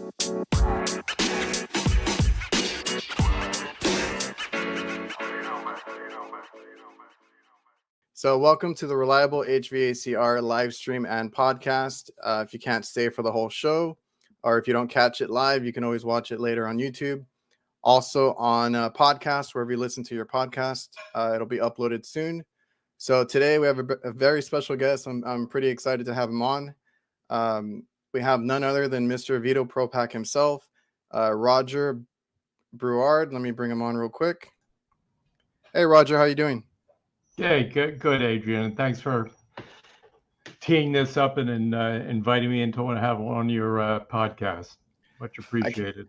So welcome to the Reliable HVACR live stream and podcast. If you can't stay for the whole show, or if you don't catch it live, you can always watch it later on YouTube. Also on podcast, wherever you listen to your podcast, it'll be uploaded soon. So today we have a very special guest. I'm pretty excited to have him on. We have none other than Mr. Veto Pro Pac himself, Roger Bouard. Let me bring him on real quick. Hey, Roger, how you doing? Hey, good, Adrian. Thanks for teeing this up and inviting me into want to have on your podcast. Much appreciated.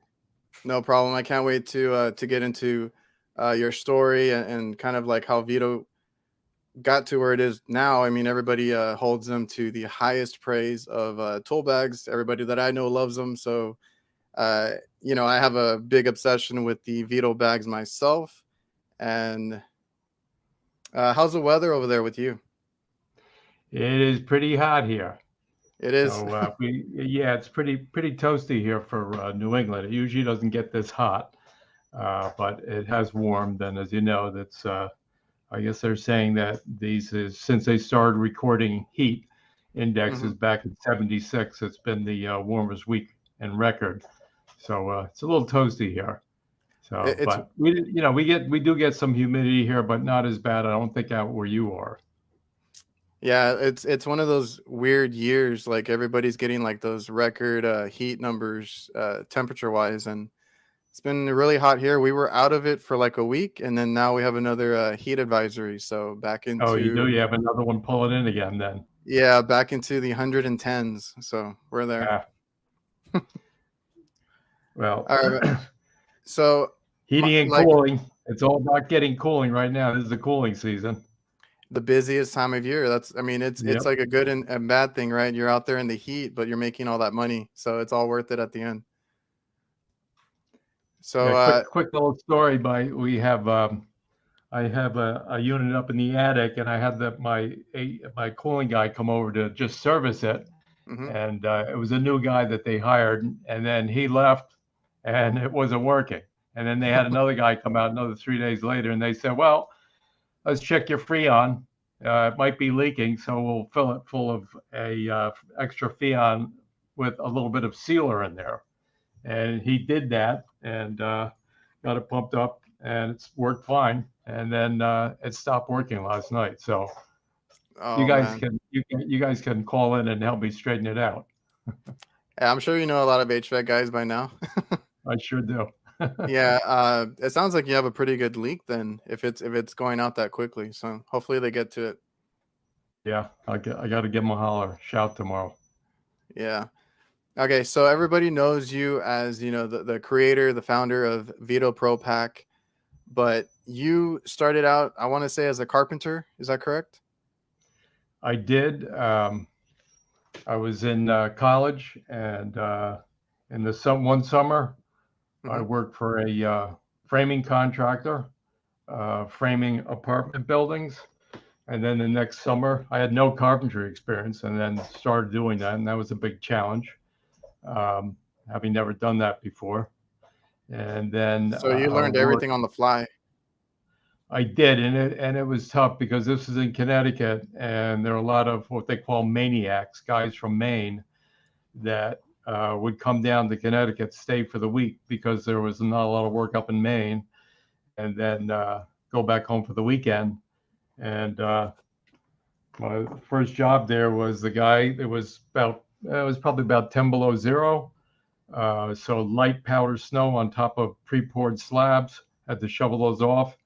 No problem. I can't wait to get into your story and kind of like how Veto got to where it is now. I mean, everybody holds them to the highest praise of tool bags. Everybody that I know loves them. So, I have a big obsession with the Veto bags myself. And how's the weather over there with you? It is pretty hot here. It is. So, it's pretty toasty here for New England. It usually doesn't get this hot, but it has warmed. And as you know, that's I guess they're saying that since they started recording heat indexes back in '76, it's been the warmest week in record. So it's a little toasty here. So, but we do get some humidity here, but not as bad. I don't think out where you are. Yeah, it's one of those weird years. Like everybody's getting like those record heat numbers, temperature wise, and it's been really hot here. We were out of it for like a week, and then now we have another heat advisory. So back into. Oh, you do? You have another one pulling in again then? Yeah, back into the 110s. So we're there. Yeah. Well. All right. So. Heating and cooling. It's all about getting cooling right now. This is the cooling season. The busiest time of year. It's like a good and bad thing, right? You're out there in the heat, but you're making all that money. So it's all worth it at the end. So quick little story. I have a unit up in the attic, and I had my cooling guy come over to just service it. And it was a new guy that they hired, and then he left and it wasn't working. And then they had another guy come out another 3 days later, and they said, well, let's check your Freon. It might be leaking, so we'll fill it full of a extra Freon with a little bit of sealer in there. And he did that and got it pumped up, and it's worked fine. And then it stopped working last night. So you guys can call in and help me straighten it out. Yeah, I'm sure you know a lot of HVAC guys by now. I sure do. Yeah, it sounds like you have a pretty good leak then if it's going out that quickly. So hopefully they get to it. Yeah, I got to give them a holler, shout tomorrow. Yeah. Okay, so everybody knows you as, the creator, the founder of Veto Pro Pac, but you started out, I want to say, as a carpenter. Is that correct? I did. I was in college, and in one summer, I worked for a framing contractor, framing apartment buildings. And then the next summer, I had no carpentry experience, and then started doing that. And that was a big challenge, having never done that before. And then. So you learned everything on the fly. I did. And it was tough because this is in Connecticut, and there are a lot of what they call maniacs, guys from Maine that would come down to Connecticut, stay for the week because there was not a lot of work up in Maine, and then go back home for the weekend. And my first job there was it was probably about 10 below zero. So light powder snow on top of pre-poured slabs. Had to shovel those off,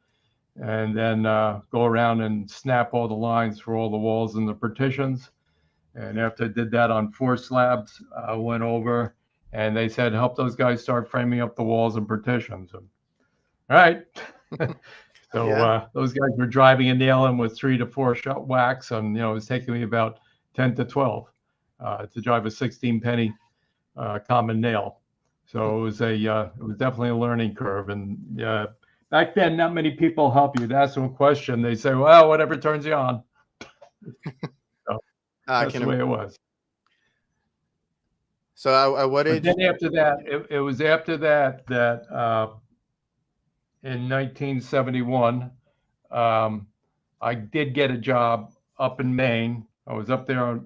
and then go around and snap all the lines for all the walls and the partitions. And after I did that on 4 slabs, I went over and they said, help those guys start framing up the walls and partitions. And, all right. So those guys were driving a nail in with 3 to 4 shot wax. And, it was taking me about 10 to 12 to drive a 16 penny common nail. So it was definitely a learning curve. And back then, not many people help you. That's one question. They say, well, whatever turns you on. That's the way it was. So at what But age? then after that, it was after that that in 1971, um, I did get a job up in Maine. I was up there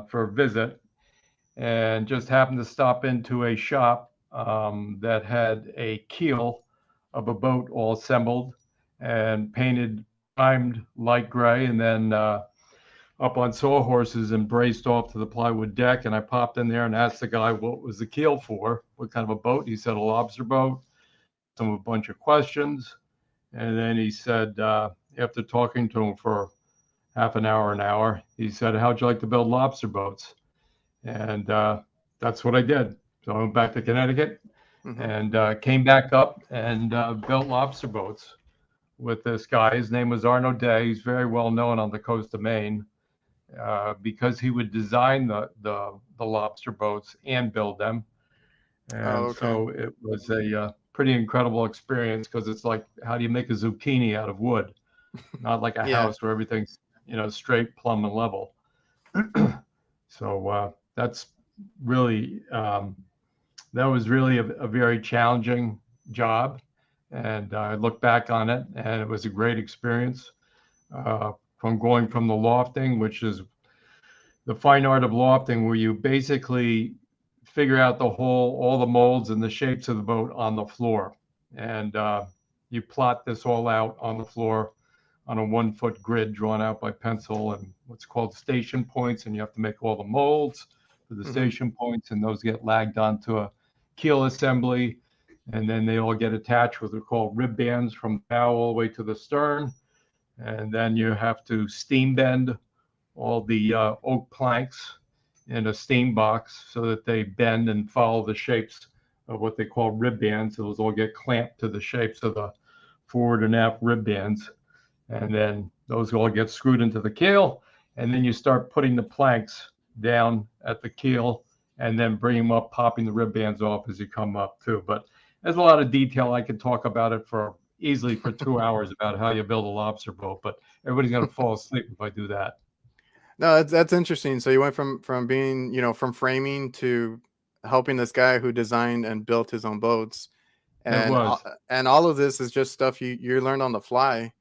for a visit and just happened to stop into a shop that had a keel of a boat all assembled and painted, primed light gray, and then up on sawhorses and braced off to the plywood deck. And I popped in there and asked the guy what was the keel for, what kind of a boat. He said a lobster boat. Some a bunch of questions, and then he said, after talking to him for half an hour, he said, "How'd you like to build lobster boats?" And that's what I did. So I went back to Connecticut Hmm. and came back up and built lobster boats with this guy. His name was Arno Day. He's very well known on the coast of Maine because he would design the lobster boats and build them. Oh, And okay. so it was a pretty incredible experience because it's like, how do you make a zucchini out of wood? Not like a Yeah. house where everything's, straight, plumb, and level. So that's really, that was really a very challenging job. And I look back on it, and it was a great experience from going from the lofting, which is the fine art of lofting, where you basically figure out all the molds and the shapes of the boat on the floor. And you plot this all out on the floor on a 1 foot grid drawn out by pencil and what's called station points. And you have to make all the molds for the Hmm. station points, and those get lagged onto a keel assembly. And then they all get attached with what are called rib bands from the bow all the way to the stern. And then you have to steam bend all the oak planks in a steam box so that they bend and follow the shapes of what they call rib bands. Those all get clamped to the shapes of the forward and aft rib bands. And then those all get screwed into the keel. And then you start putting the planks down at the keel and then bring them up, popping the rib bands off as you come up too. But there's a lot of detail. I could talk about it for easily for 2 hours about how you build a lobster boat, but everybody's going to fall asleep if I do that. No, that's interesting. So you went from being, from framing to helping this guy who designed and built his own boats, It and was. and all of this is just stuff you learned on the fly.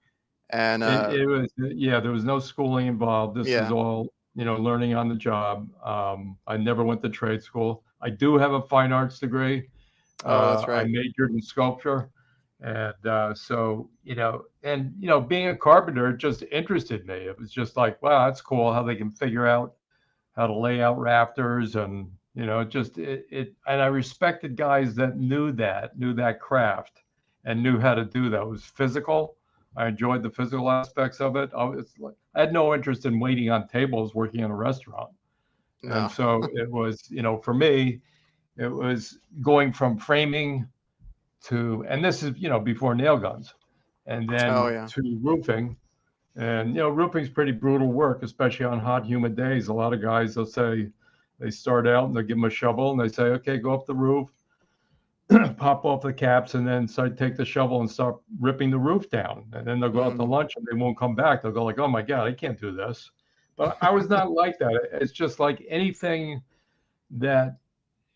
And It was, yeah, there was no schooling involved. This was yeah. all, learning on the job. I never went to trade school. I do have a fine arts degree. Oh, that's I right. majored in sculpture. And so, being a carpenter, it just interested me. It was just like, wow, that's cool how they can figure out how to lay out rafters. And, and I respected guys that knew that craft and knew how to do that. It was physical. I enjoyed the physical aspects of it. I had no interest in waiting on tables working in a restaurant. And No. so it was, for me, it was going from framing to, and this is, before nail guns, and Oh, then yeah. to roofing. And, roofing's pretty brutal work, especially on hot, humid days. A lot of guys, they'll say, they start out and they'll give them a shovel and they say, okay, go up the roof, pop off the caps, and then take the shovel and start ripping the roof down. And then they'll go out to Hmm. lunch and they won't come back. They'll go like, oh my God, I can't do this. But I was not like that. It's just like anything that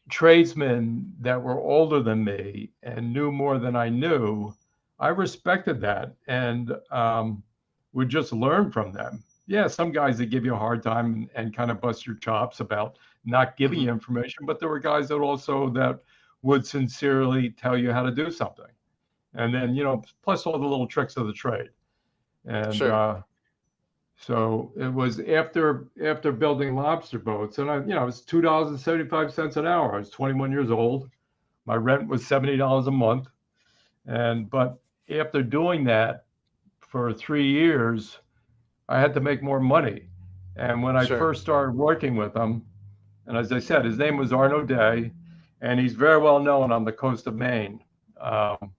tradesmen that were older than me and knew more than I knew, I respected that and would just learn from them. Yeah, some guys that give you a hard time and kind of bust your chops about not giving Hmm. you information, but there were guys that also that would sincerely tell you how to do something. And then, plus all the little tricks of the trade. And Sure. so it was after building lobster boats, and it was $2.75 an hour. I was 21 years old. My rent was $70 a month, but after doing that for 3 years, I had to make more money. And when I Sure. first started working with him, and as I said, his name was Arno Day, and he's very well known on the coast of Maine. Um,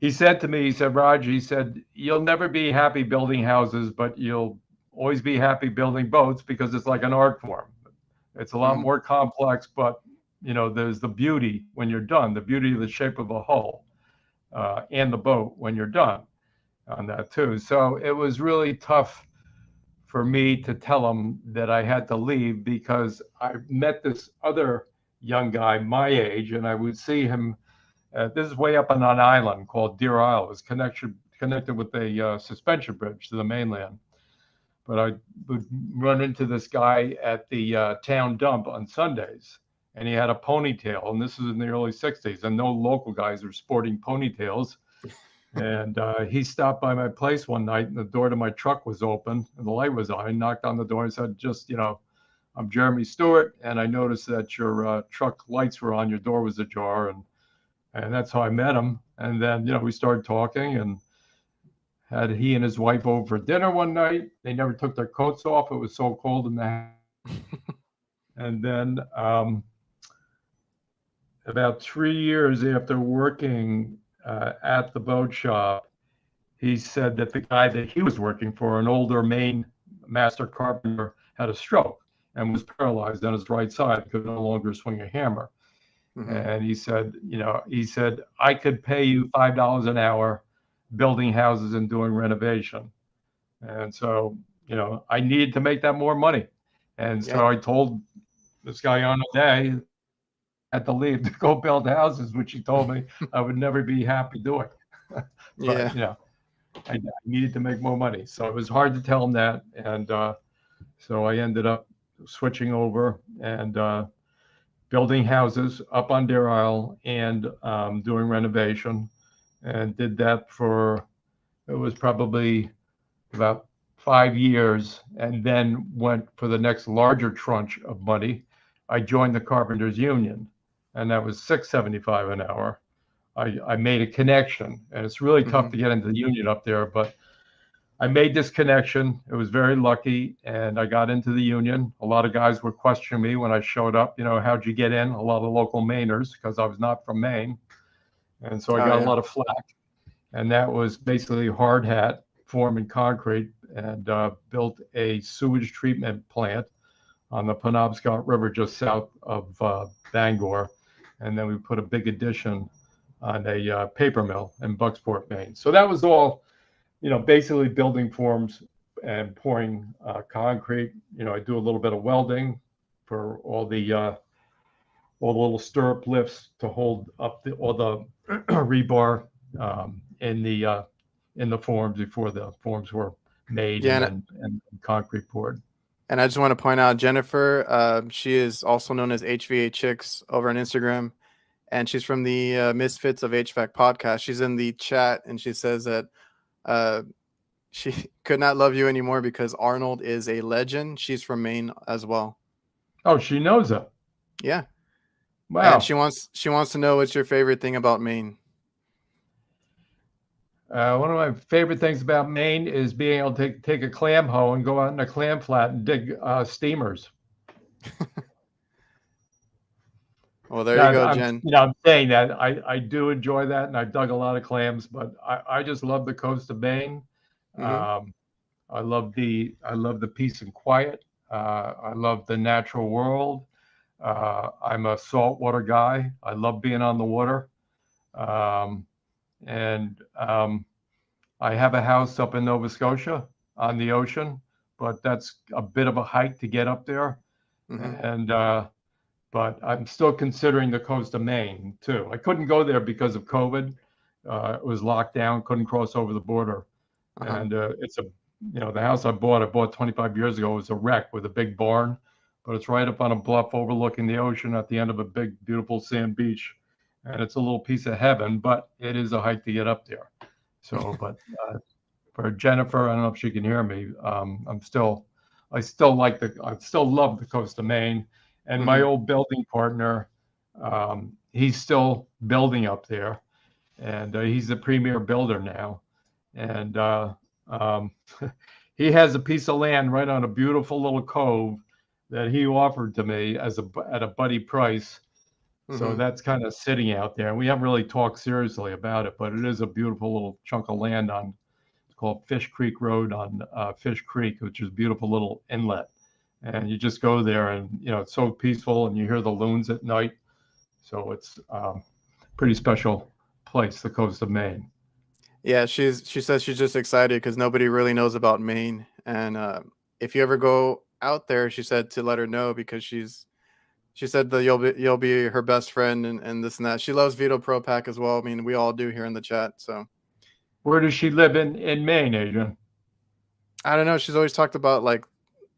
he said to me, he said, Roger, he said, you'll never be happy building houses, but you'll always be happy building boats because it's like an art form. It's a lot Hmm. more complex, but there's the beauty when you're done, the beauty of the shape of the hull and the boat when you're done on that too. So it was really tough for me to tell him that I had to leave because I met this other young guy my age, and I would see him. This is way up on an island called Deer Isle. It was connected with a suspension bridge to the mainland. But I would run into this guy at the town dump on Sundays, and he had a ponytail. And this was in the early '60s, and no local guys were sporting ponytails. And he stopped by my place one night, and the door to my truck was open, and the light was on. I knocked on the door and said, "Just, I'm Jeremy Stewart, and I noticed that your truck lights were on. Your door was ajar," and that's how I met him. And then, we started talking, and had he and his wife over for dinner one night. They never took their coats off. It was so cold in the house. And then about 3 years after working at the boat shop, he said that the guy that he was working for, an older Maine master carpenter, had a stroke and was paralyzed on his right side, could no longer swing a hammer. Mm-hmm. And he said, "I could pay you $5 an hour building houses and doing renovation." And so, I needed to make that more money. And so I told this guy on a day I had to leave to go build houses, which he told me I would never be happy doing. But, I needed to make more money. So it was hard to tell him that. And so I ended up switching over and building houses up on Deer Isle and doing renovation. And did that it was probably about 5 years, and then went for the next larger tranche of money. I joined the Carpenters Union, and that was $6.75 an hour. I made a connection, and it's really tough to get into the union up there, but I made this connection. It was very lucky, and I got into the union. A lot of guys were questioning me when I showed up, how'd you get in? A lot of local Mainers, because I was not from Maine. And so I got a lot of flack. And that was basically hard hat, form in concrete, and built a sewage treatment plant on the Penobscot River just south of Bangor. And then we put a big addition on a paper mill in Bucksport, Maine. So that was all, basically building forms and pouring concrete. I do a little bit of welding for all the little stirrup lifts to hold up all the rebar in the forms before the forms were made and concrete poured. And I just want to point out Jennifer, she is also known as HVA Chicks over on Instagram, and she's from the Misfits of HVAC podcast. She's in the chat, and she says that she could not love you anymore because Arnold is a legend. She's from Maine as well. Oh, she knows that. Yeah. Wow. And she wants to know what's your favorite thing about Maine. One of my favorite things about Maine is being able to take a clam hoe and go out in a clam flat and dig steamers. Well, there you go, Jen. I'm saying that I do enjoy that, and I've dug a lot of clams, but I just love the coast of Maine. Mm-hmm. I love the peace and quiet. I love the natural world. I'm a saltwater guy. I love being on the water. And I have a house up in Nova Scotia on the ocean, but that's a bit of a hike to get up there. Mm-hmm. And but I'm still considering the coast of Maine too. I couldn't go there because of COVID. It was locked down, couldn't cross over the border. Uh-huh. And it's the house I bought 25 years ago was a wreck with a big barn, but it's right up on a bluff overlooking the ocean at the end of a big, beautiful sand beach. And it's a little piece of heaven, but it is a hike to get up there. So, but for Jennifer, I don't know if she can hear me. I still love the coast of Maine. And mm-hmm. my old building partner, he's still building up there, and he's the premier builder now. And he has a piece of land right on a beautiful little cove that he offered to me at a buddy price. So mm-hmm. that's kind of sitting out there, and we haven't really talked seriously about it, but it is a beautiful little chunk of land it's called Fish Creek Road on Fish Creek, which is a beautiful little inlet. And you just go there, and it's so peaceful, and you hear the loons at night. So it's a pretty special place, the coast of Maine. Yeah, she says she's just excited because nobody really knows about Maine, and if you ever go out there, she said to let her know because she's She said that you'll be her best friend and this and that. She loves Veto Pro Pac as well. I mean, we all do here in the chat. So Where does she live in Maine, Adrian? I don't know. She's always talked about like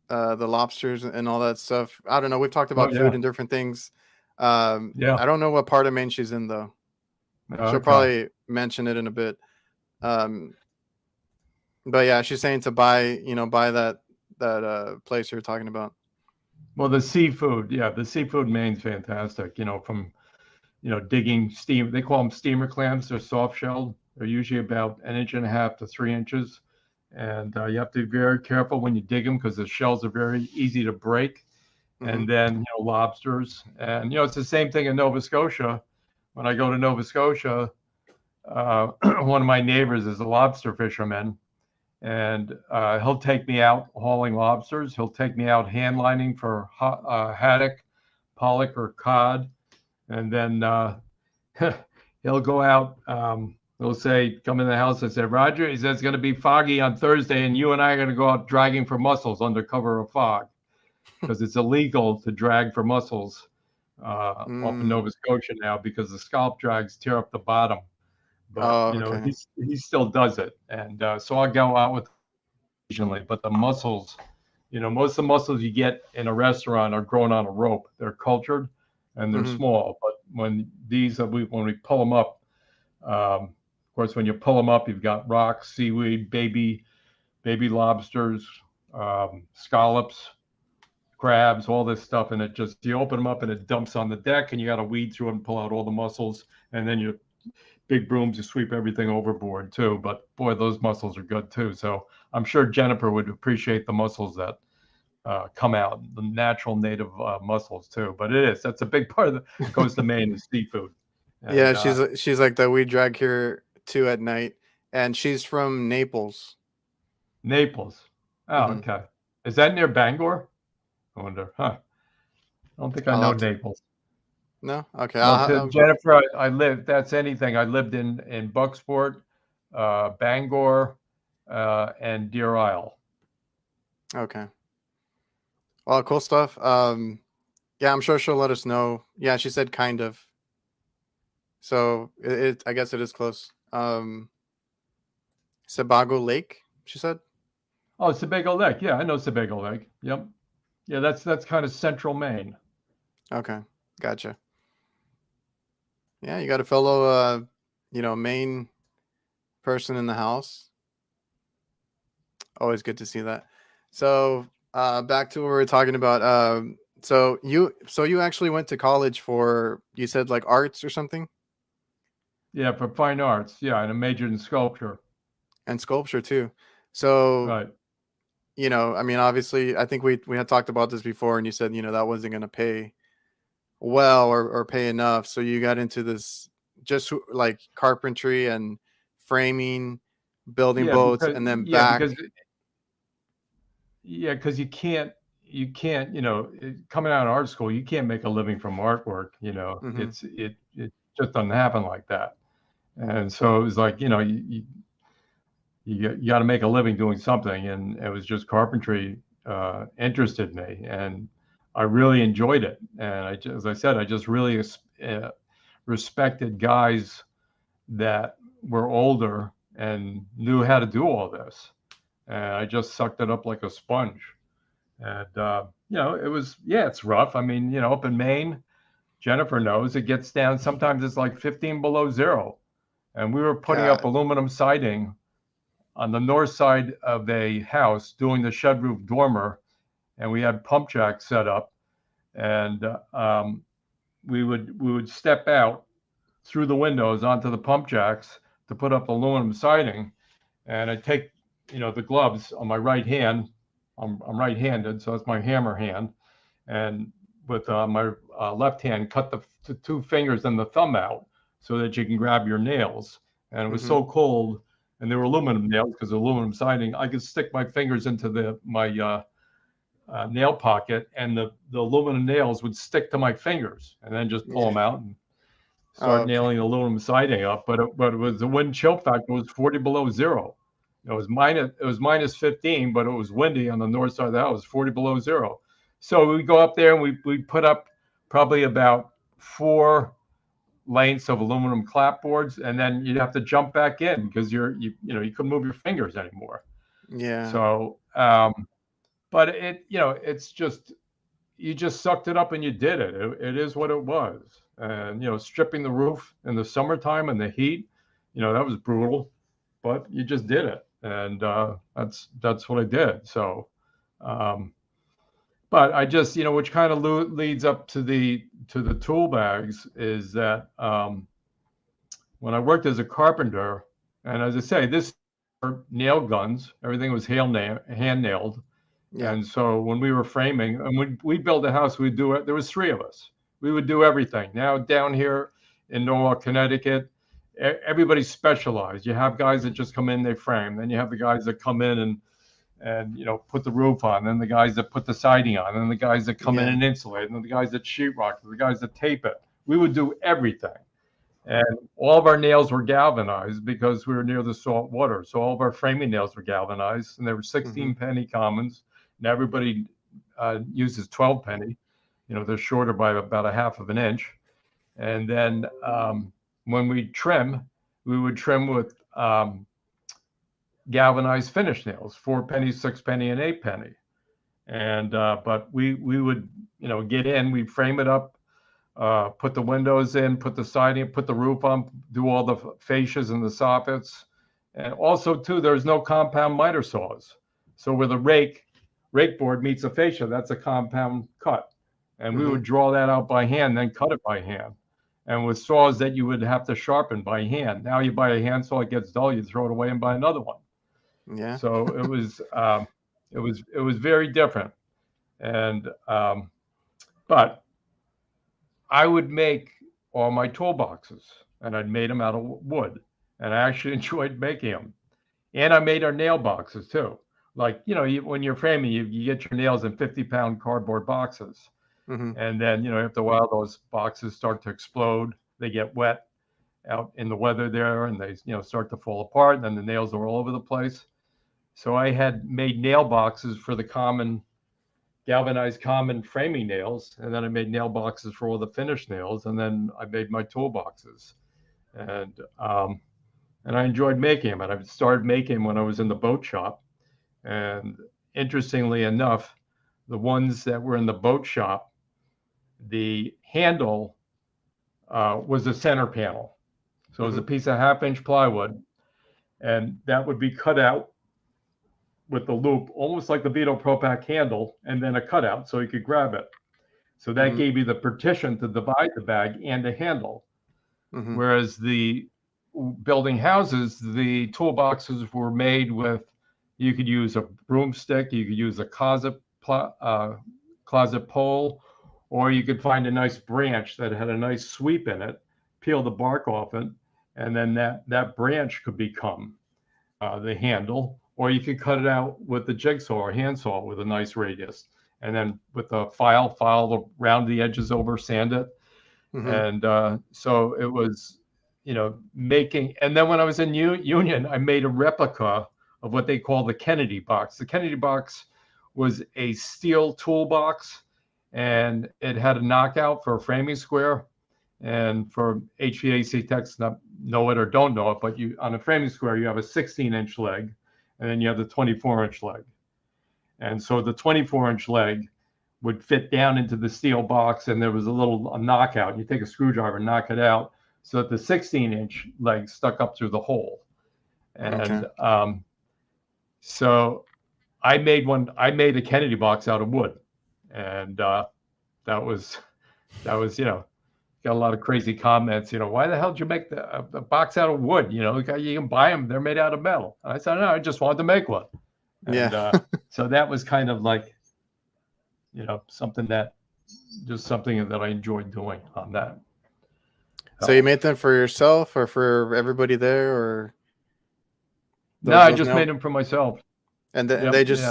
the lobsters and all that stuff. I don't know. We've talked Oh about food yeah, and different things. yeah. I don't know what part of Maine she's in though. She'll Okay. probably mention it in a bit. Um, but yeah, she's saying to buy that place you're talking about. Well, the seafood, yeah, the seafood in Maine's fantastic. From digging steam. They call them steamer clams. They're soft shelled. They're usually about an inch and a half to 3 inches. And you have to be very careful when you dig them because the shells are very easy to break. Mm-hmm. And then, lobsters. And, it's the same thing in Nova Scotia. When I go to Nova Scotia, one of my neighbors is a lobster fisherman. And he'll take me out hauling lobsters. He'll take me out hand lining for haddock, pollock, or cod. And then he'll go out. He'll say, come in the house and say, Roger, he says it's going to be foggy on Thursday, and you and I are going to go out dragging for mussels under cover of fog because it's illegal to drag for mussels up in Nova Scotia now because the scalp drags tear up the bottom. But, Oh, okay. he still does it. And so I'll go out with occasionally. But the mussels, most of the mussels you get in a restaurant are grown on a rope. They're cultured and they're Mm-hmm. small. But when we pull them up, of course, when you pull them up, you've got rocks, seaweed, baby lobsters, scallops, crabs, all this stuff, and you open them up and it dumps on the deck, and you got to weed through it and pull out all the mussels, and then you big brooms to sweep everything overboard too. But boy, those mussels are good too. So I'm sure Jennifer would appreciate the mussels that come out, the natural native mussels too. But that's a big part of the coast of Maine is seafood. And, Yeah, she's like that. We drag here too at night, and she's from Naples. Naples. Oh, Mm-hmm. okay. Is that near Bangor? I wonder. Huh. I don't think I I'll know have to. Naples. No, okay. Well, Jennifer, I lived. That's anything. I lived in Bucksport, Bangor, and Deer Isle. Okay. Well, cool stuff. Yeah, I'm sure she'll let us know. Yeah, she said kind of. So I guess it is close. Sebago Lake, she said. Oh, Sebago Lake. Yeah, I know Sebago Lake. Yep. Yeah, that's kind of central Maine. Okay, gotcha. Yeah, you got a fellow, Maine person in the house. Always good to see that. So, back to what we were talking about. So you actually went to college for, you said like arts or something? Yeah, for fine arts. Yeah, and a major in sculpture. And sculpture too. So, Right. I mean, obviously, I think we had talked about this before, and you said, that wasn't going to pay well or pay enough. So you got into this just like carpentry and framing, building Yeah, boats, and then because coming out of art school, you can't make a living from artwork. Mm-hmm. It just doesn't happen like that. And so it was like, you got to make a living doing something, and it was just carpentry interested me, and I really enjoyed it. And as I said, I just really respected guys that were older and knew how to do all this, and I just sucked it up like a sponge. And it was, it's rough. I mean, up in Maine, Jennifer knows it gets down. Sometimes it's like 15 below zero, and we were putting up God. aluminum siding on the north side of a house doing the shed roof dormer, and we had pump jacks set up, and we would step out through the windows onto the pump jacks to put up aluminum siding, and I take the gloves on my right hand. I'm right-handed, so that's my hammer hand, and with my left hand cut the two fingers and the thumb out so that you can grab your nails. And it was Mm-hmm. so cold, and they were aluminum nails because aluminum siding. I could stick my fingers into my nail pocket, and the aluminum nails would stick to my fingers, and then just pull them out and Oh, start okay. nailing aluminum siding up. But it was the wind chill factor was 40 below zero. It was minus 15, but it was windy on the north side of the house, 40 below zero. So we go up there and we put up probably about 4 lengths of aluminum clapboards, and then you'd have to jump back in because you couldn't move your fingers anymore. Yeah. So, but it's just you just sucked it up and you did it. It is what it was. And stripping the roof in the summertime and the heat, that was brutal, but you just did it, and that's what I did. So, um, but I just which kind of leads up to the tool bags is that when I worked as a carpenter, and as I say, this were nail guns, everything was hand nailed. Yeah. And so when we were framing, and when we built a house, we'd do it. There was 3 of us. We would do everything. Now down here in Norwalk, Connecticut, everybody's specialized. You have guys that just come in, they frame. Then you have the guys that come in and put the roof on. Then the guys that put the siding on. Then the guys that come in and insulate. And then the guys that sheetrock. The guys that tape it. We would do everything. And all of our nails were galvanized because we were near the salt water. So all of our framing nails were galvanized, and they were 16 penny commons. And everybody uses 12 penny. They're shorter by about a half of an inch. And then when we would trim with galvanized finish nails, 4 penny, 6 penny, and 8 penny. And but we would get in, we'd frame it up, put the windows in, put the siding, put the roof on, do all the fascias and the soffits. And also too, there's no compound miter saws. So where the rake board meets the fascia, that's a compound cut. And we would draw that out by hand, then cut it by hand. And with saws that you would have to sharpen by hand. Now you buy a hand saw, it gets dull, you throw it away and buy another one. Yeah. So it was very different. And but I would make all my toolboxes, and I'd made them out of wood, and I actually enjoyed making them. And I made our nail boxes too. Like, when you're framing, you get your nails in 50-pound cardboard boxes. And then, after a while, those boxes start to explode. They get wet out in the weather there, and they, start to fall apart. And then the nails are all over the place. So I had made nail boxes for the galvanized common framing nails. And then I made nail boxes for all the finished nails. And then I made my toolboxes. And I enjoyed making them. And I started making them when I was in the boat shop. And interestingly enough, the ones that were in the boat shop, the handle was a center panel. So it was a piece of 1/2-inch plywood, and that would be cut out with the loop, almost like the Veto Pro Pac handle, and then a cutout so you could grab it. So that gave you the partition to divide the bag and the handle. Whereas the building houses, the toolboxes were made with, you could use a broomstick, you could use a closet pole, or you could find a nice branch that had a nice sweep in it, peel the bark off it, and then that branch could become the handle, or you could cut it out with the jigsaw or handsaw with a nice radius, and then with a file around the edges over, sand it. And so it was, making. And then when I was in Union, I made a replica of what they call the Kennedy box. The Kennedy box was a steel toolbox, and it had a knockout for a framing square. And for HVAC techs not know it or don't know it, but on a framing square, you have a 16-inch leg, and then you have the 24-inch leg. And so the 24-inch leg would fit down into the steel box, and there was a knockout. You take a screwdriver and knock it out so that the 16-inch leg stuck up through the hole. And so I made a Kennedy box out of wood, and that was got a lot of crazy comments. Why the hell did you make the box out of wood? You can buy them; they're made out of metal. And I said, no, I just wanted to make one. And so that was kind of like, something that I enjoyed doing on that. So you made them for yourself or for everybody there, or? No, I just made them for myself. And they just,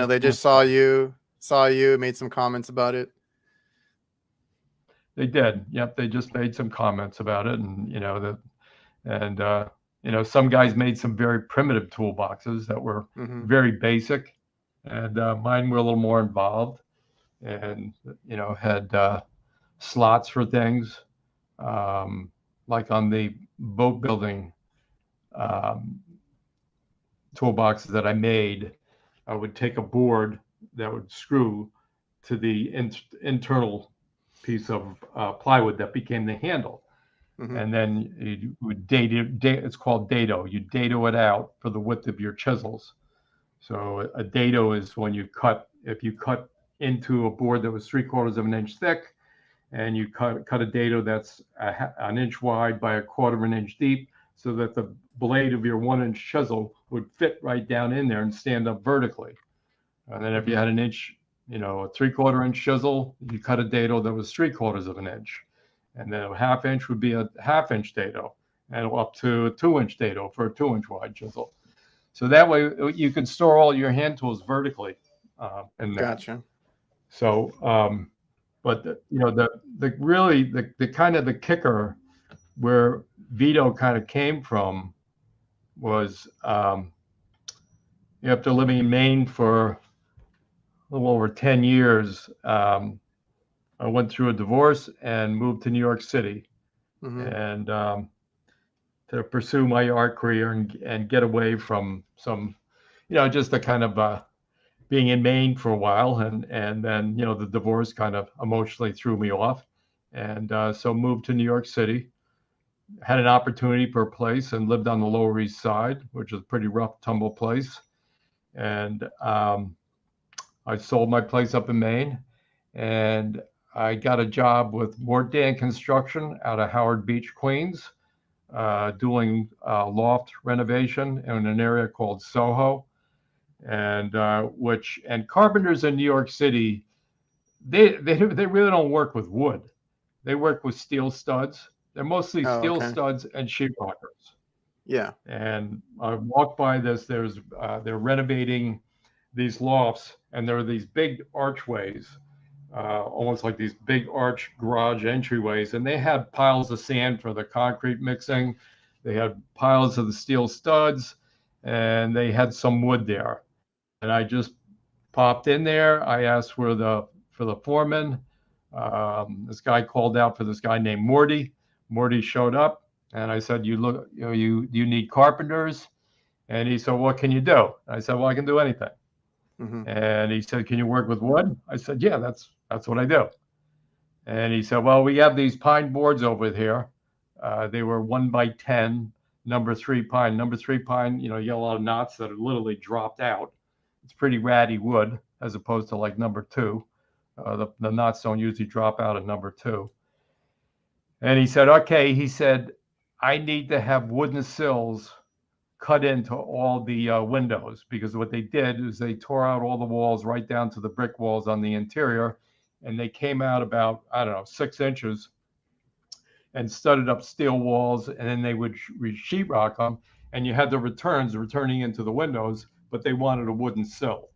they just saw you, made some comments about it. They did. Yep. They just made some comments about it, and some guys made some very primitive toolboxes that were very basic, and mine were a little more involved, and had slots for things, like on the boat building um, toolboxes that I made. I would take a board that would screw to the internal piece of plywood that became the handle. Mm-hmm. And then you would it's called dado. You dado it out for the width of your chisels. So a dado is when if you cut into a board that was 3/4 of an inch thick, and you cut a dado that's an inch wide by 1/4 of an inch deep, so that the blade of your 1-inch chisel would fit right down in there and stand up vertically. And then if you had an inch, a 3/4 inch chisel, you cut a dado that was 3/4 of an inch. And then a 1/2 inch would be a 1/2 inch dado, and up to a 2-inch dado for a 2-inch wide chisel. So that way you can store all your hand tools vertically in there. Gotcha. So, but the kind of the kicker where Veto kind of came from was after living in Maine for a little over 10 years, I went through a divorce and moved to New York City, and to pursue my art career and get away from some, just the kind of being in Maine for a while, and then the divorce kind of emotionally threw me off, and so moved to New York City. Had an opportunity for a place and lived on the Lower East Side, which is a pretty rough, tumble place, and I sold my place up in Maine, and I got a job with Bouard Construction out of Howard Beach, Queens, doing loft renovation in an area called Soho, and carpenters in New York City, they really don't work with wood. They work with steel studs. They're mostly steel studs and sheetrockers. Yeah. And I walked by this. They're renovating these lofts, and there are these big archways, almost like these big arch garage entryways, and they had piles of sand for the concrete mixing. They had piles of the steel studs, and they had some wood there. And I just popped in there. I asked for the foreman. This guy called out for this guy named Morty. Morty showed up, and I said, "You need carpenters?" And he said, "What can you do?" I said, "Well, I can do anything." And he said, "Can you work with wood?" I said, "Yeah, that's what I do." And he said, "Well, we have these pine boards over here. They were 1x10, number 3 pine. Number 3 pine, you get a lot of knots that are literally dropped out. It's pretty ratty wood as opposed to like number 2. The knots don't usually drop out at number 2." And he said, "Okay," he said, "I need to have wooden sills cut into all the windows, because what they did is they tore out all the walls right down to the brick walls on the interior, and they came out about, I don't know, 6 inches, and studded up steel walls, and then they would sheetrock them, and you had the returning into the windows, but they wanted a wooden sill."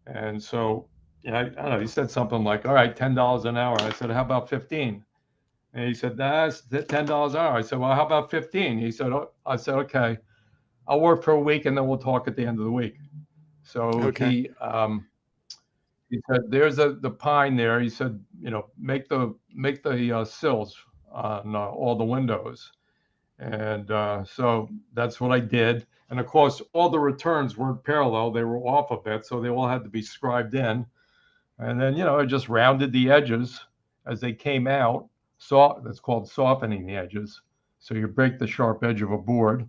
And so, I don't know, he said something like, "All right, $10 an hour." I said, "How about 15?" And he said, "That's $10 an hour." I said, "Well, how about 15?" He said, I said, "Okay, I'll work for a week, and then we'll talk at the end of the week." So he said, "There's the pine there." He said, "Make the sills on all the windows." And so that's what I did. And of course, all the returns weren't parallel; they were off a bit, so they all had to be scribed in. And then I just rounded the edges as they came out. That's called softening the edges. So you break the sharp edge of a board,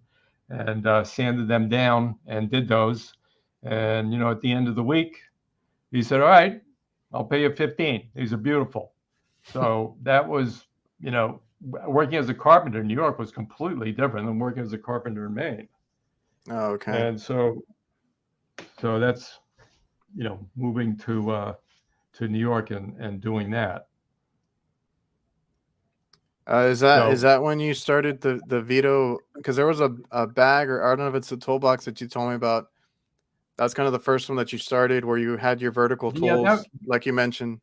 and sanded them down and did those. And, at the end of the week, he said, "All right, I'll pay you 15. These are beautiful." So that was, working as a carpenter in New York was completely different than working as a carpenter in Maine. Oh, okay. And so that's, moving to New York and doing that. Is that when you started the Veto? Because there was a bag, or I don't know if it's a toolbox that you told me about. That's kind of the first one that you started, where you had your vertical tools, like you mentioned.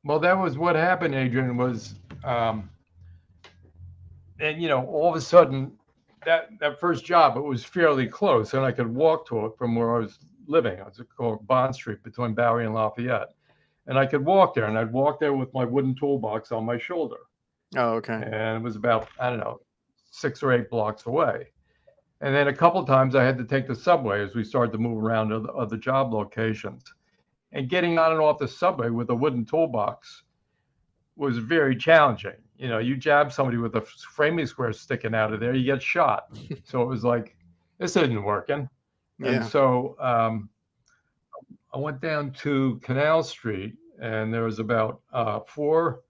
Well, that was what happened, Adrian, was, and all of a sudden, that first job, it was fairly close, and I could walk to it from where I was living. It was called Bond Street, between Bowery and Lafayette. and I could walk there, and I'd walk there with my wooden toolbox on my shoulder. Oh, okay. And it was about, I don't know, 6 or 8 blocks away. And then a couple of times I had to take the subway as we started to move around to other job locations. And getting on and off the subway with a wooden toolbox was very challenging. You know, you jab somebody with a framing square sticking out of there, you get shot. So it was like, this isn't working. And Yeah. so I went down to Canal Street, and there was about 4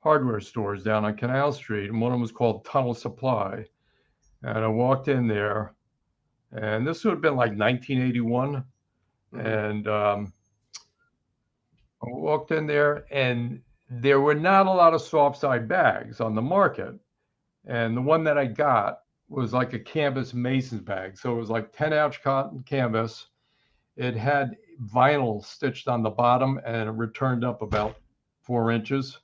hardware stores down on Canal Street, and one of them was called Tunnel Supply. And I walked in there, and this would have been like 1981. And I walked in there, and there were not a lot of soft side bags on the market. And the one that I got was like a canvas mason's bag. So it was like 10-ounce cotton canvas. It had vinyl stitched on the bottom, and it returned up about 4 inches.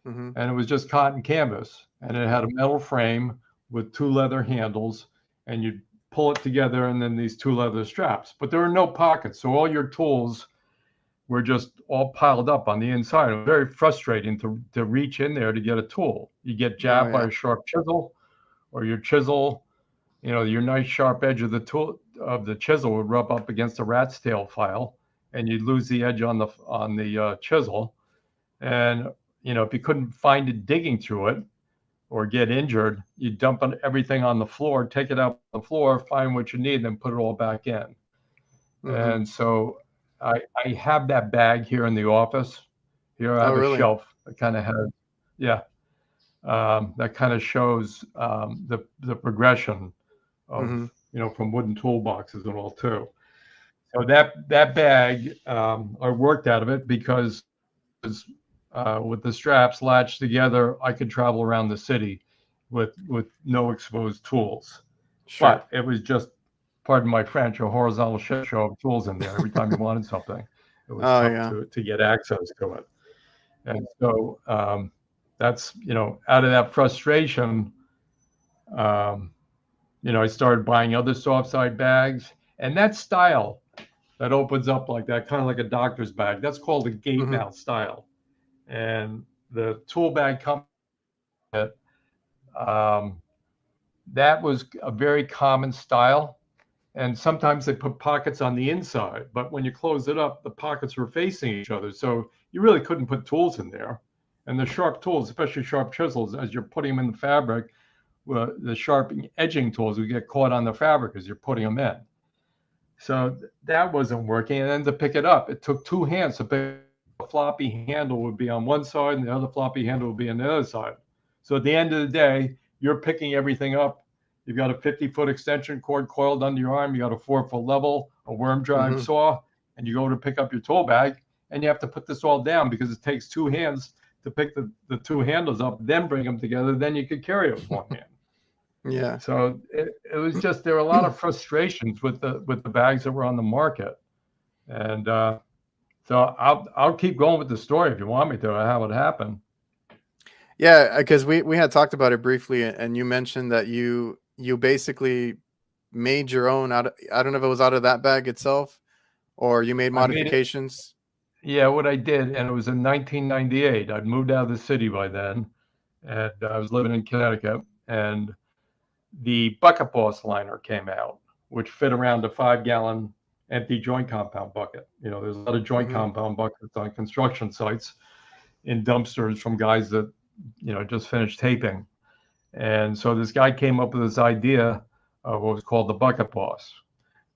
And it was just cotton canvas, and it had a metal frame with 2 leather handles, and you'd pull it together, and then these 2 leather straps. But there were no pockets, so all your tools were just all piled up on the inside. It was very frustrating to reach in there to get a tool. You get jabbed by a sharp chisel, or your chisel, you know, your nice sharp edge of the chisel would rub up against a rat's tail file, and you'd lose the edge on the chisel. And you know, if you couldn't find it digging through it or get injured, you dump everything on the floor, take it out on the floor, find what you need, then put it all back in. And so I have that bag here in the office. Here I have a shelf that kind of has, that kind of shows the progression of, you know, from wooden toolboxes and all too. So that bag, I worked out of it because with the straps latched together, I could travel around the city with no exposed tools. But it was just, pardon my French, a horizontal shit show of tools in there every time you wanted something. It was tough to get access to it. And so that's, you know, out of that frustration, you know, I started buying other soft side bags. And that style that opens up like that, kind of like a doctor's bag, that's called a gate mount style. And the tool bag company, that was a very common style. And sometimes they put pockets on the inside, but when you close it up, the pockets were facing each other. So you really couldn't put tools in there. And the sharp tools, especially sharp chisels, as you're putting them in the fabric, the sharp edging tools would get caught on the fabric as you're putting them in. So that wasn't working. And then to pick it up, it took 2 hands to pick. A floppy handle would be on one side and the other floppy handle would be on the other side. So at the end of the day, you're picking everything up. You've got a 50-foot extension cord coiled under your arm. You got a 4-foot level, a worm drive saw, and you go to pick up your tool bag, and you have to put this all down because it takes 2 hands to pick the 2 handles up, then bring them together. Then you could carry it with 1 hand. Yeah. So it was just, there were a lot of frustrations with the bags that were on the market. And so I'll keep going with the story if you want me to, how it happened. Yeah, because we had talked about it briefly, and you mentioned that you basically made your own I don't know if it was out of that bag itself or you made modifications. What I did, and it was in 1998. I'd moved out of the city by then, and I was living in Connecticut, and the Bucket Boss liner came out, which fit around a 5-gallon empty joint compound bucket. You know, there's a lot of joint compound buckets on construction sites in dumpsters from guys that, you know, just finished taping. And so this guy came up with this idea of what was called the Bucket Boss,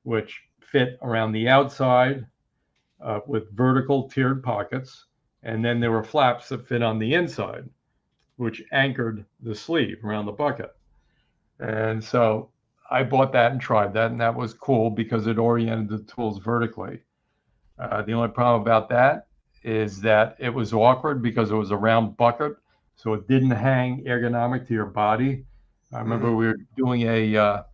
which fit around the outside with vertical tiered pockets. And then there were flaps that fit on the inside, which anchored the sleeve around the bucket. And so I bought that and tried that, and that was cool because it oriented the tools vertically. The only problem about that is that it was awkward because it was a round bucket, so it didn't hang ergonomic to your body. I remember we were doing a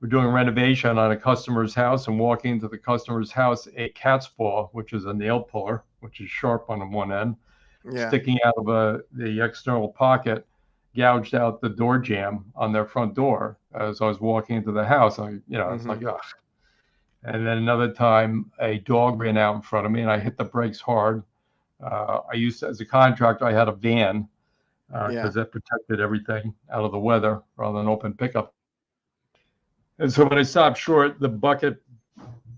renovation on a customer's house, and walking into the customer's house, a cat's paw, which is a nail puller, which is sharp on one end, sticking out of the external pocket, gouged out the door jamb on their front door as I was walking into the house. It's like, ugh. And then another time, a dog ran out in front of me, and I hit the brakes hard. I used to, as a contractor, I had a van Yeah. because that protected everything out of the weather rather than open pickup. And so when I stopped short, the bucket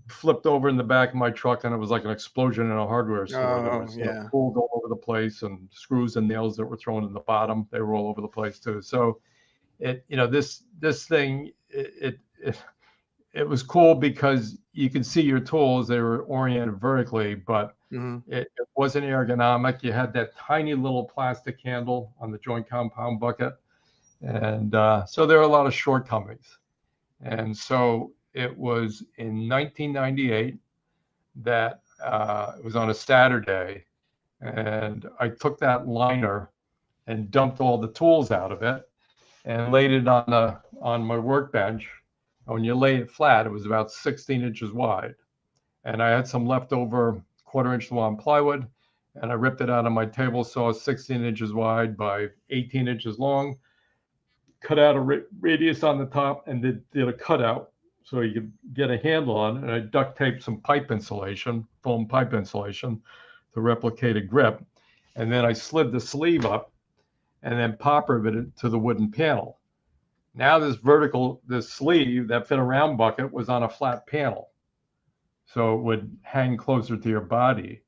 flipped over in the back of my truck, and it was like an explosion in a hardware store. There Oh, was yeah. tools all over the place, and screws and nails that were thrown in the bottom. They were all over the place too. So this thing, it was cool because you could see your tools. They were oriented vertically, but Hmm. it wasn't ergonomic. You had that tiny little plastic handle on the joint compound bucket. And so there are a lot of shortcomings. And so it was in 1998 that it was on a Saturday, and I took that liner and dumped all the tools out of it and laid it on my workbench. When you lay it flat, it was about 16 inches wide, and I had some leftover 1/4 inch long plywood, and I ripped it out of my table saw, 16 inches wide by 18 inches long, cut out a radius on the top, and did a cutout so you could get a handle on it. And I duct taped some pipe insulation, foam pipe insulation, to replicate a grip. And then I slid the sleeve up and then pop riveted it to the wooden panel. Now this sleeve that fit a round bucket was on a flat panel, so it would hang closer to your body.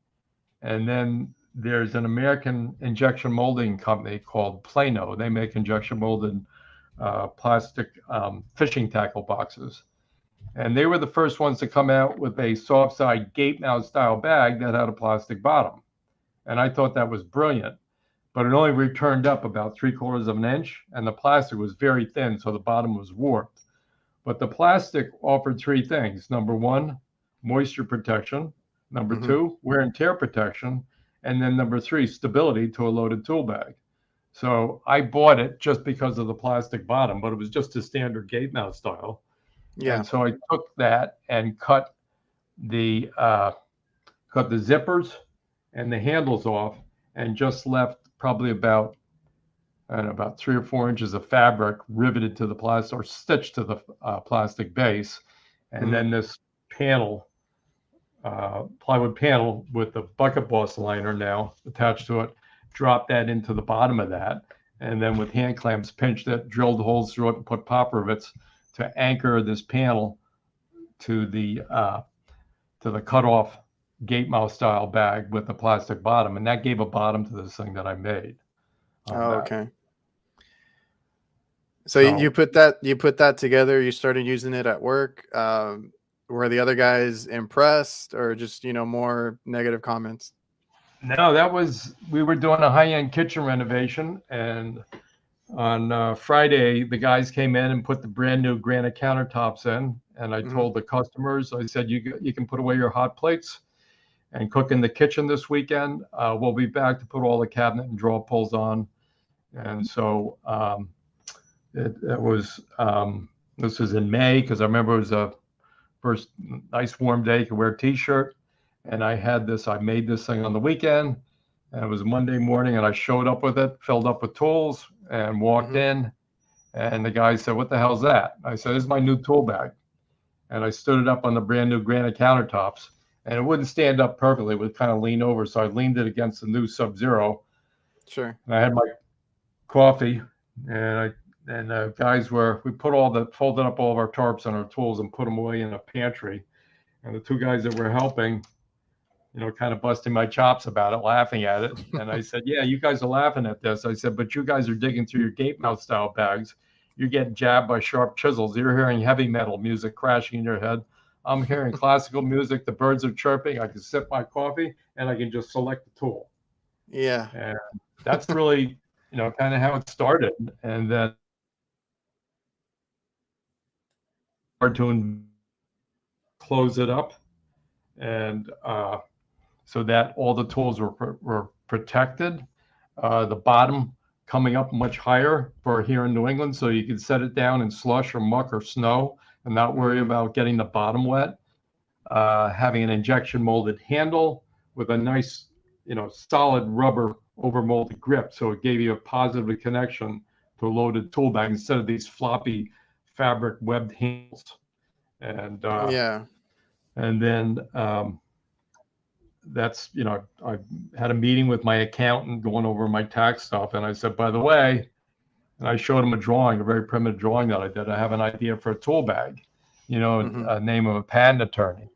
And then there's an American injection molding company called Plano. They make injection molded plastic fishing tackle boxes. And they were the first ones to come out with a soft side gate mount style bag that had a plastic bottom. And I thought that was brilliant, but it only returned up about 3/4 of an inch, and the plastic was very thin, so the bottom was warped. But the plastic offered three things. Number one, moisture protection. Number Hmm. two, wear and tear protection. And then number three, stability to a loaded tool bag. So I bought it just because of the plastic bottom, but it was just a standard gate mount style. Yeah. And so I took that and cut the zippers and the handles off, and just left probably about, I don't know, about 3 or 4 inches of fabric riveted to the plastic or stitched to the plastic base. And Hmm. then this panel, plywood panel with the bucket boss liner now attached to it, dropped that into the bottom of that. And then with hand clamps, pinched it, drilled holes through it, and put pop rivets to anchor this panel to the cutoff gate mouth style bag with the plastic bottom. And that gave a bottom to this thing that I made on Oh, that. okay. So So you put that together. You started using it at work. Were the other guys impressed, or just more negative comments? no, we were doing a high-end kitchen renovation, and on Friday, the guys came in and put the brand new granite countertops in. And I Hmm. told the customers, I said, you can put away your hot plates and cook in the kitchen this weekend. We'll be back to put all the cabinet and drawer pulls on. And so this was in May, because I remember it was a first nice warm day, you could wear a t-shirt. And I made this thing on the weekend, and it was Monday morning, and I showed up with it, filled up with tools, and walked Hmm. in. And the guy said, "What the hell's that?" I said, "This is my new tool bag." And I stood it up on the brand new granite countertops, and it wouldn't stand up perfectly. It would kind of lean over. So I leaned it against the new Sub-Zero, Sure. and I had my coffee, and we folded up all of our tarps and our tools and put them away in a pantry. And the two guys that were helping, kind of busting my chops about it, laughing at it. And I said, "Yeah, you guys are laughing at this." I said, "But you guys are digging through your gate mouth style bags. You're getting jabbed by sharp chisels. You're hearing heavy metal music crashing in your head. I'm hearing classical music. The birds are chirping. I can sip my coffee, and I can just select the tool." Yeah. And that's really, kind of how it started. And then hard to close it up, and so that all the tools were protected. The bottom coming up much higher for here in New England, so you could set it down in slush or muck or snow and not worry Hmm. about getting the bottom wet. Having an injection molded handle with a nice, solid rubber over molded grip, so it gave you a positive connection to a loaded tool bag instead of these floppy fabric webbed handles. And Yeah. then that's, I had a meeting with my accountant going over my tax stuff. And I said, by the way, and I showed him a drawing, a very primitive drawing that I did. I have an idea for a tool bag, a name of a patent attorney.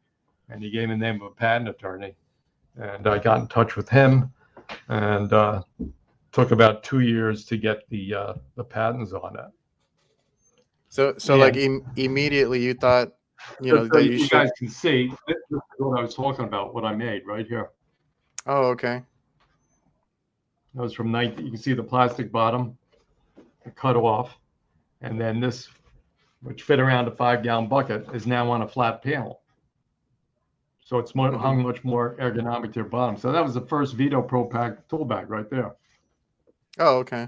And he gave me the name of a patent attorney. And I got in touch with him, and took about 2 years to get the patents on it. So like immediately you thought, so that you guys can see, this is what I was talking about, what I made right here. Oh, okay. That was from you can see the plastic bottom, the cut off, and then this, which fit around a 5-gallon bucket, is now on a flat panel. So it's hung much more ergonomic to your bottom. So that was the first Veto Pro Pac tool bag right there. Oh, okay.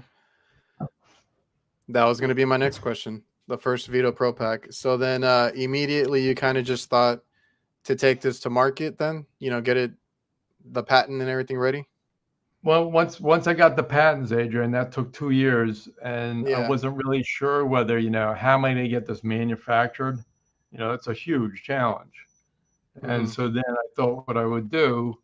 That was going to be my next question. The first Veto Pro Pac. So then immediately you kind of just thought to take this to market then, get the patent and everything ready? Well, once I got the patents, Adrian, that took 2 years, and I wasn't really sure whether, how am I going to get this manufactured? It's a huge challenge. And so then I thought what I would do,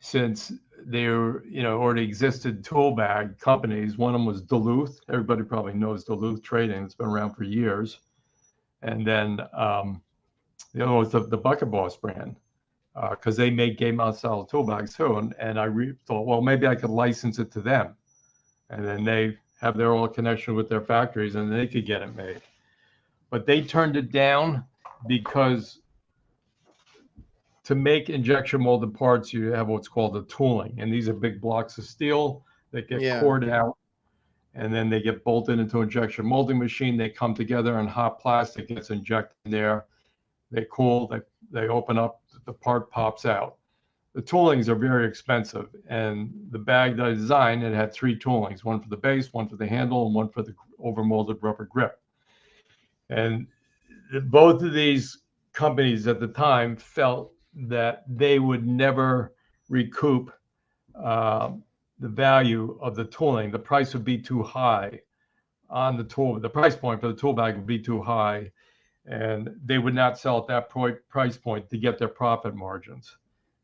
since there, already existed tool bag companies. One of them was Duluth. Everybody probably knows Duluth Trading. It's been around for years. And then the other was the Bucket Boss brand, because they made game mount style tool bags too. And I thought, well, maybe I could license it to them. And then they have their own connection with their factories, and they could get it made. But they turned it down because to make injection molded parts, you have what's called a tooling. And these are big blocks of steel that get cored out, and then they get bolted into an injection molding machine. They come together, and hot plastic gets injected in there. They cool, they open up, the part pops out. The toolings are very expensive. And the bag that I designed, it had 3 toolings, one for the base, one for the handle, and one for the overmolded rubber grip. And both of these companies at the time felt that they would never recoup the value of the tooling. The price would be too high on the tool. The price point for the tool bag would be too high, and they would not sell at that price point to get their profit margins.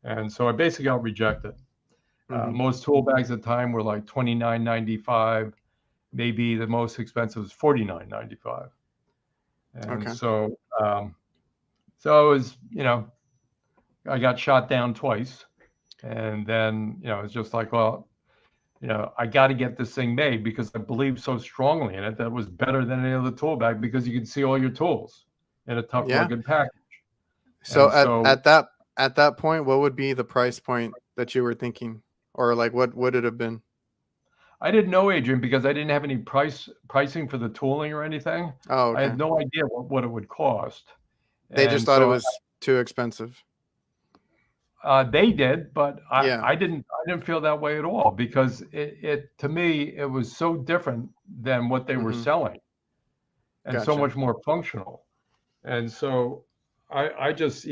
And so I basically got rejected. Most tool bags at the time were like $29.95. Maybe the most expensive was $49.95. And so it was, I got shot down twice. And then, it's just like, well, I got to get this thing made because I believe so strongly in it that it was better than any other tool bag, because you can see all your tools in a tough, rugged package. So at that point, what would be the price point that you were thinking, or like what would it have been? I didn't know, Adrian, because I didn't have any pricing for the tooling or anything. Oh, okay. I had no idea what it would cost. They just thought it was too expensive. They did, but I didn't feel that way at all, because it to me, it was so different than what they were selling, and so much more functional. And so I just,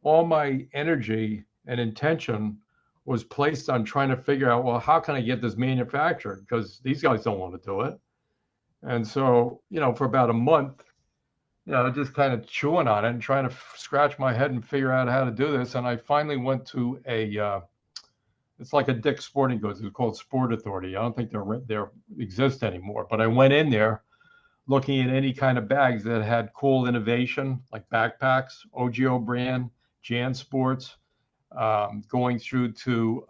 all my energy and intention was placed on trying to figure out, well, how can I get this manufactured? Because these guys don't want to do it. And so, for about a month, just kind of chewing on it and trying to scratch my head and figure out how to do this. And I finally went to it's like a Dick's Sporting Goods. It's called Sport Authority. I don't think they exist anymore. But I went in there looking at any kind of bags that had cool innovation, like backpacks, OGO brand, Jan Sports, going through to,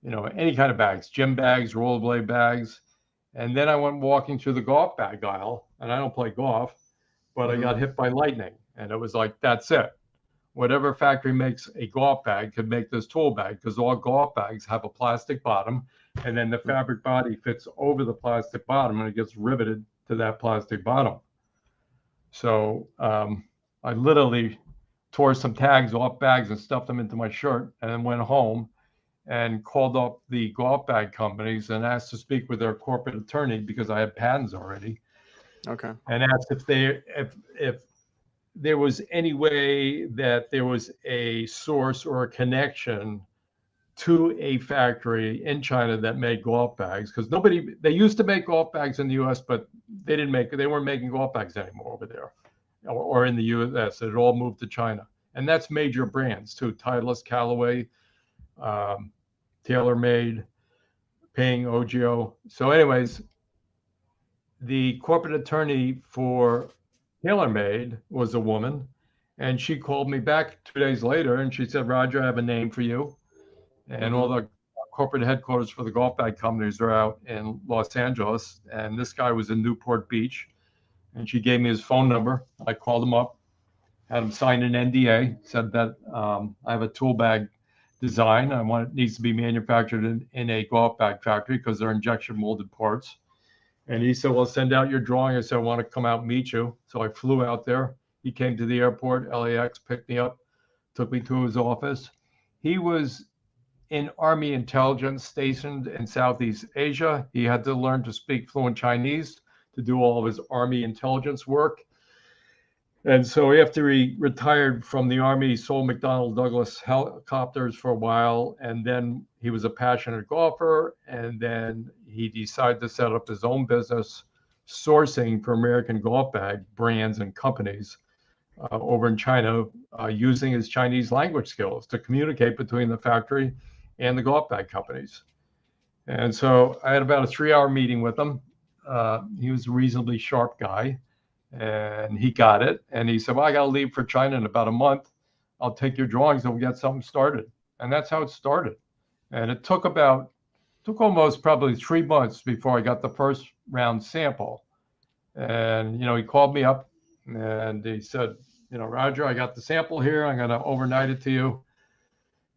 any kind of bags, gym bags, rollerblade bags. And then I went walking through the golf bag aisle, and I don't play golf, but I got hit by lightning, and it was like, that's it. Whatever factory makes a golf bag could make this tool bag, because all golf bags have a plastic bottom, and then the fabric body fits over the plastic bottom, and it gets riveted to that plastic bottom. So I literally tore some tags off bags and stuffed them into my shirt, and then went home and called up the golf bag companies and asked to speak with their corporate attorney, because I had patents already. Okay. And asked if there was any way that there was a source or a connection to a factory in China that made golf bags, because they used to make golf bags in the US, but they weren't making golf bags anymore over there or in the US. It all moved to China. And that's major brands too: Titleist, Callaway, TaylorMade, Ping, OGO. So anyways, the corporate attorney for TaylorMade was a woman, and she called me back 2 days later, and she said, Roger, I have a name for you. And all the corporate headquarters for the golf bag companies are out in Los Angeles, and this guy was in Newport Beach, and she gave me his phone number. I called him up, had him sign an NDA, said that I have a tool bag design. It needs to be manufactured in a golf bag factory because they're injection molded parts. And he said, well, send out your drawing. I said, I want to come out and meet you. So I flew out there. He came to the airport, LAX, picked me up, took me to his office. He was in Army intelligence stationed in Southeast Asia. He had to learn to speak fluent Chinese to do all of his Army intelligence work. And so after he retired from the Army, he sold McDonnell Douglas helicopters for a while. And then he was a passionate golfer. And then he decided to set up his own business sourcing for American golf bag brands and companies over in China, using his Chinese language skills to communicate between the factory and the golf bag companies. And so I had about a 3-hour meeting with him. He was a reasonably sharp guy. And he got it. And he said, well, I got to leave for China in about a month. I'll take your drawings and we'll get something started. And that's how it started. And it took almost probably 3 months before I got the first round sample. And, he called me up and he said, Roger, I got the sample here. I'm going to overnight it to you.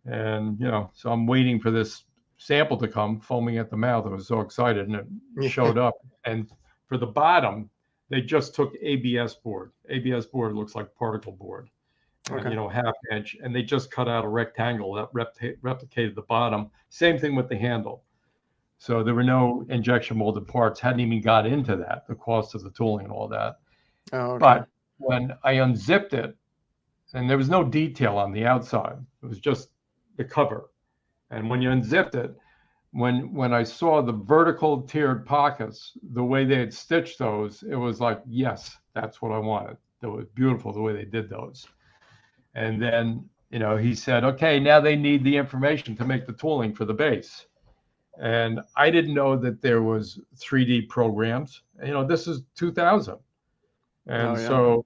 And, so I'm waiting for this sample to come, foaming at the mouth. I was so excited, and it showed up. And for the bottom, they just took ABS board. ABS board looks like particle board, okay. Half inch, and they just cut out a rectangle that replicated the bottom. Same thing with the handle. So there were no injection molded parts, hadn't even got into that, the cost of the tooling and all that. Oh, okay. But when I unzipped it, and there was no detail on the outside, it was just the cover. And when you unzipped it, when I saw the vertical tiered pockets, the way they had stitched those, it was like, yes, that's what I wanted. It was beautiful the way they did those. And then, he said, okay, now they need the information to make the tooling for the base. And I didn't know that there was 3D programs. This is 2000. And so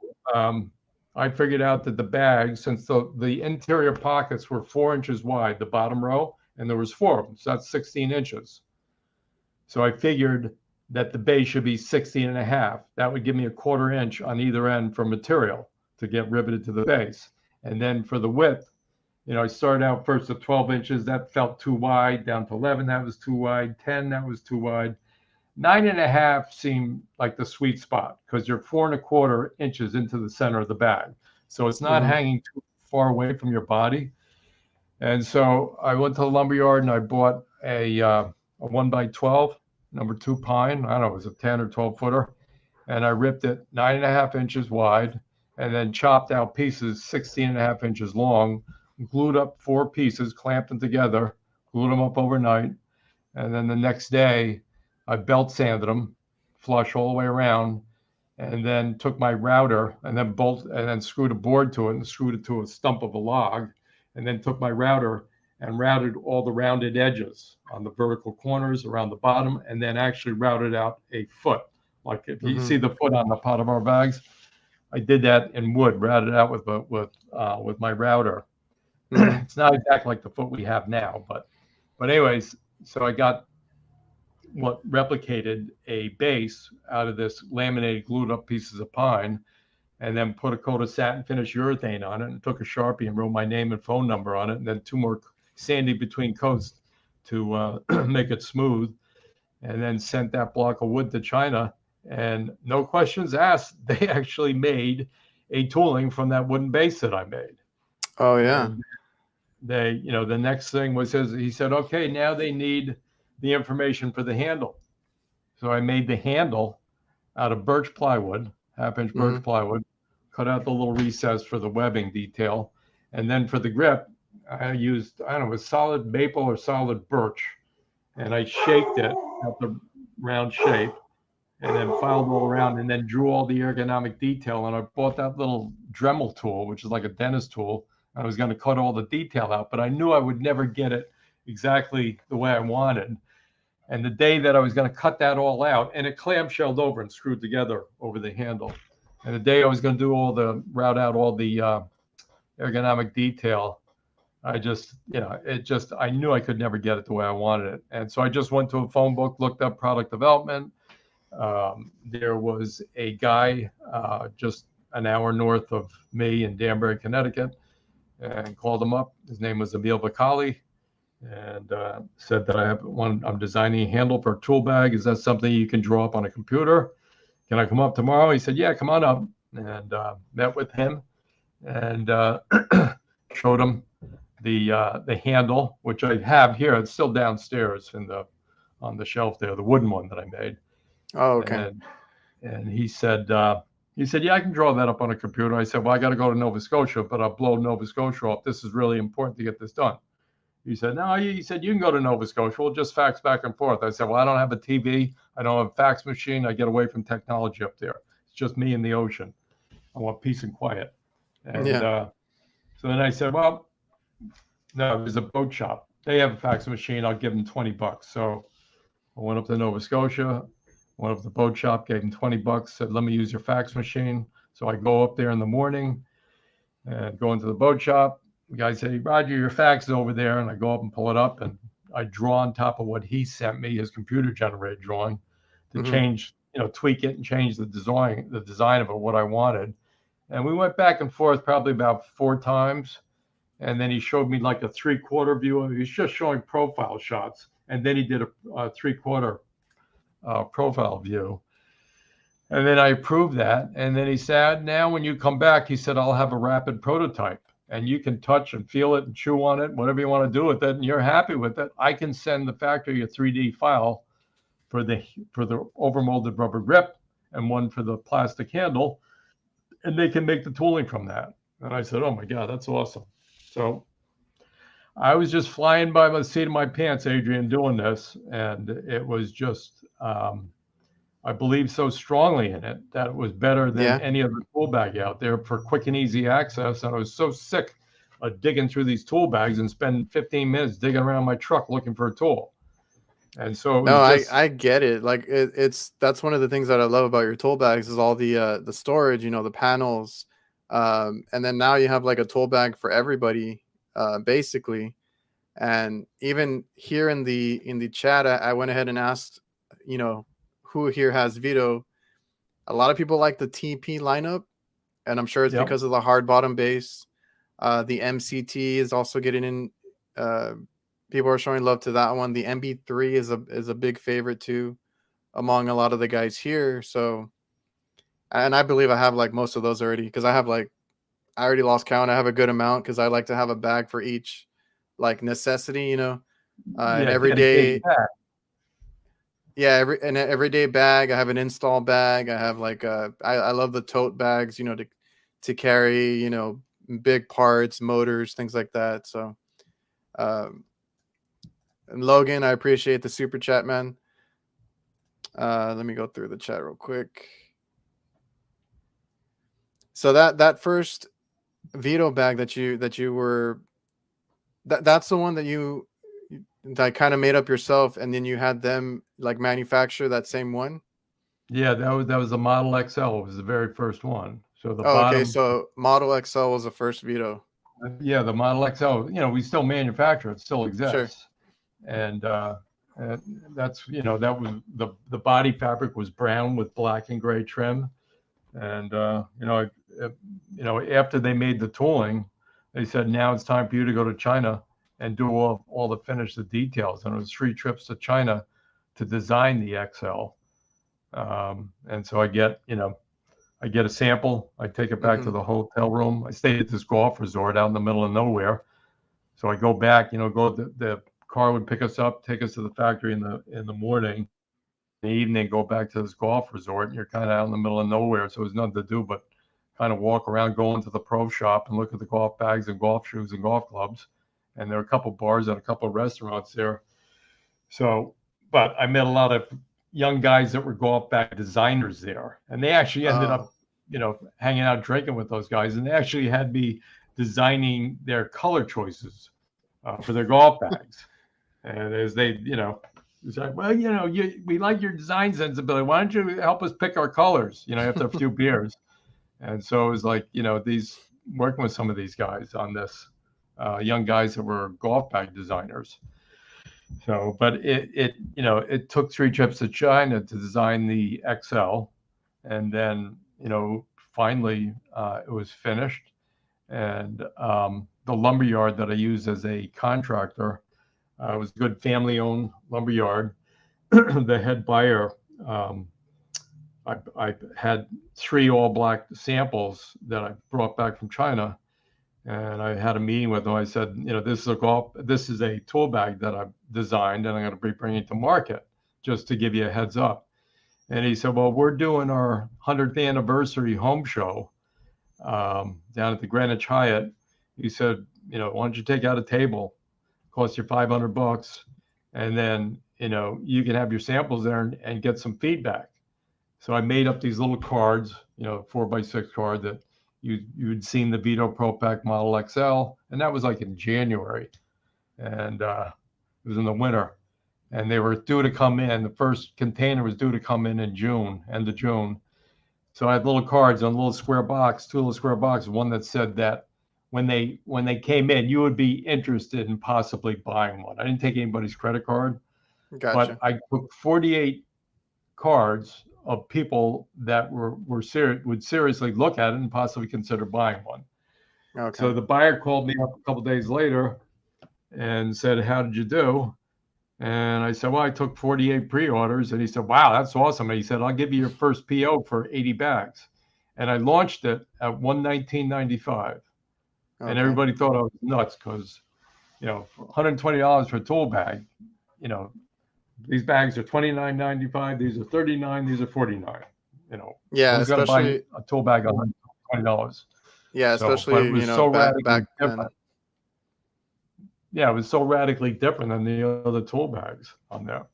I figured out that the bag, since the interior pockets were 4 inches wide, the bottom row, and there was 4 of them, so that's 16 inches. So I figured that the base should be 16.5. That would give me a 1/4 inch on either end for material to get riveted to the base. And then for the width, I started out first at 12 inches. That felt too wide. Down to 11, that was too wide. 10, that was too wide. 9.5 seemed like the sweet spot because you're 4 1/4 inches into the center of the bag. So it's not hanging too far away from your body. And so I went to the lumberyard and I bought a 1x12, number 2 pine. I don't know, it was a 10 or 12 footer. And I ripped it 9.5 inches wide and then chopped out pieces 16.5 inches long, glued up 4 pieces, clamped them together, glued them up overnight. And then the next day I belt sanded them flush all the way around, and then took my router and then screwed a board to it and screwed it to a stump of a log. And then took my router and routed all the rounded edges on the vertical corners around the bottom, and then actually routed out a foot. Like if you see the foot on the pot of our bags, I did that in wood, routed out with my router. It's not exactly like the foot we have now, but anyways, so I got what replicated a base out of this laminated, glued up pieces of pine, and then put a coat of satin finish urethane on it, and took a Sharpie and wrote my name and phone number on it, and then 2 more sandy between coats to make it smooth, and then sent that block of wood to China. And no questions asked, they actually made a tooling from that wooden base that I made. Oh, yeah. And they, the next thing was he said, okay, now they need the information for the handle. So I made the handle out of birch plywood, 1/2 inch birch plywood, cut out the little recess for the webbing detail. And then for the grip, I used, it was solid maple or solid birch. And I shaped it at the round shape. and then filed all around and then drew all the ergonomic detail. And I bought that little Dremel tool, which is like a dentist tool. I was going to cut all the detail out, but I knew I would never get it exactly the way I wanted. And the day that I was going to cut that all out, and it clamshelled over and screwed together over the handle. And the day I was going to route out all the ergonomic detail, I knew I could never get it the way I wanted it. And so I just went to a phone book, looked up product development. There was a guy just an hour north of me in Danbury, Connecticut, and called him up. His name was Emil Vicali, and said that I'm designing a handle for a tool bag. Is that something you can draw up on a computer? Can I come up tomorrow? He said, yeah, come on up. And met with him and showed him the handle, which I have here. It's still downstairs on the shelf there, the wooden one that I made. Oh, okay. And he said, yeah, I can draw that up on a computer. I said, well, I got to go to Nova Scotia, but I'll blow Nova Scotia off. This is really important to get this done. He said, no, he said, you can go to Nova Scotia. We'll just fax back and forth. I said, well, I don't have a TV. I don't have a fax machine. I get away from technology up there. It's just me and the ocean. I want peace and quiet. And so then I said, well, no, there's a boat shop. They have a fax machine. I'll give them $20. So I went up to Nova Scotia, went up to the boat shop, gave them $20, said, let me use your fax machine. So I go up there in the morning and go into the boat shop. The guy said, hey, Roger, your fax is over there. And I go up and pull it up, and I draw on top of what he sent me, his computer generated drawing, to change, tweak it and change the design of it, what I wanted. And we went back and forth probably about 4 times. And then he showed me like a 3/4 view. He was just showing profile shots. And then he did a 3/4 profile view. And then I approved that. And then he said, now when you come back, he said, I'll have a rapid prototype. And you can touch and feel it and chew on it, whatever you want to do with it, and you're happy with it. I can send the factory a 3D file for the overmolded rubber grip and one for the plastic handle, and they can make the tooling from that. And I said, oh my God, that's awesome. So I was just flying by the seat of my pants, Adrian, doing this, and it was just, I believe so strongly in it that it was better than any other tool bag out there for quick and easy access. And I was so sick of digging through these tool bags and spend 15 minutes digging around my truck looking for a tool. And so I get it. Like that's one of the things that I love about your tool bags is all the storage, the panels, and then now you have like a tool bag for everybody, basically. And even here in the chat, I went ahead and asked, who here has Veto. A lot of people like the TP lineup, and I'm sure it's because of the hard bottom base. The MCT is also getting in. People are showing love to that one. The MB3 is a big favorite too, among a lot of the guys here. So, and I believe I have like most of those already, because I already lost count. I have a good amount because I like to have a bag for each like necessity, and every day. Yeah, everyday bag. I have an install bag. I have like I love the tote bags, to carry, big parts, motors, things like that. So, and Logan, I appreciate the super chat, man. Let me go through the chat real quick. So that first Veto bag that's the one that kind of made up yourself, and then you had them like manufacture that same one. Yeah, that was the Model XL. It was the very first one. So the bottom. Okay, so Model XL was the first Veto. Yeah, the Model XL. We still manufacture it. Still exists. Sure. And that's that was the body fabric was brown with black and gray trim. And after they made the tooling, they said now it's time for you to go to China and do all the finish, the details. And it was 3 trips to China to design the XL. And so I get a sample. I take it back to the hotel room. I stayed at this golf resort out in the middle of nowhere. So I go back, the car would pick us up, take us to the factory in the morning. In the evening, go back to this golf resort, and you're kind of out in the middle of nowhere. So there's nothing to do but kind of walk around, go into the pro shop and look at the golf bags and golf shoes and golf clubs. And there are a couple bars and a couple of restaurants there. So, but I met a lot of young guys that were golf bag designers there, and they actually ended up, hanging out drinking with those guys, and they actually had me designing their color choices for their golf bags. And as they, it's like, well, we like your design sensibility. Why don't you help us pick our colors? After a few beers. And so it was like, these working with some of these guys on this, young guys that were golf bag designers. So, but it took 3 trips to China to design the XL, and then finally it was finished, and the lumber yard that I used as a contractor was a good family-owned lumber yard. The head buyer, I had 3 all-black samples that I brought back from China. And I had a meeting with him. I said, this is a tool bag that I've designed, and I'm going to be bringing it to market, just to give you a heads up. And he said, well, we're doing our 100th anniversary home show down at the Greenwich Hyatt. He said, why don't you take out a table? Cost you $500, and then you can have your samples there and get some feedback. So I made up these little cards, 4x6 card that you'd seen the Veto Pro Pac Model XL, and that was like in January, and it was in the winter, and they were due to come in. The first container was due to come in June, end of June. So I had little cards on a little square box, 2 little square boxes, one that said that when they came in, you would be interested in possibly buying one. I didn't take anybody's credit card, Gotcha. but I took 48 cards of people that would seriously look at it and possibly consider buying one. Okay. So the buyer called me up a couple of days later and said, how did you do? And I said, well, I took 48 pre-orders. And he said, wow, that's awesome. And he said, I'll give you your first PO for 80 bags. And I launched it at $119.95. Okay. And everybody thought I was nuts because, $120 for a tool bag, these bags are $29.95. These are $39. These are $49. Yeah, who's going to buy a tool bag $120? Yeah, especially it was so radically back different. Yeah, it was so radically different than the other tool bags on there.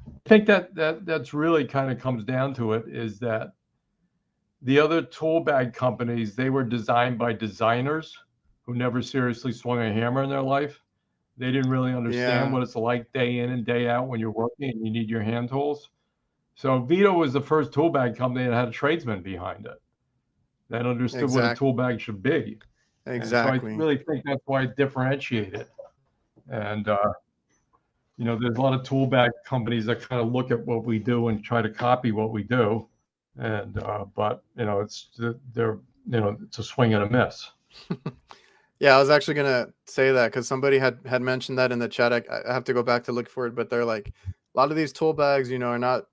I think that's really kind of comes down to it is that the other tool bag companies, they were designed by designers who never seriously swung a hammer in their life. They didn't really understand what it's like day in and day out when you're working and you need your hand tools. So Veto was the first tool bag company that had a tradesman behind it that understood what a tool bag should be. Exactly. So I really think that's why it differentiated. And, there's a lot of tool bag companies that kind of look at what we do and try to copy what we do. And, but, it's a swing and a miss. Yeah, I was actually going to say that because somebody had mentioned that in the chat. I have to go back to look for it, but they're like, a lot of these tool bags, are not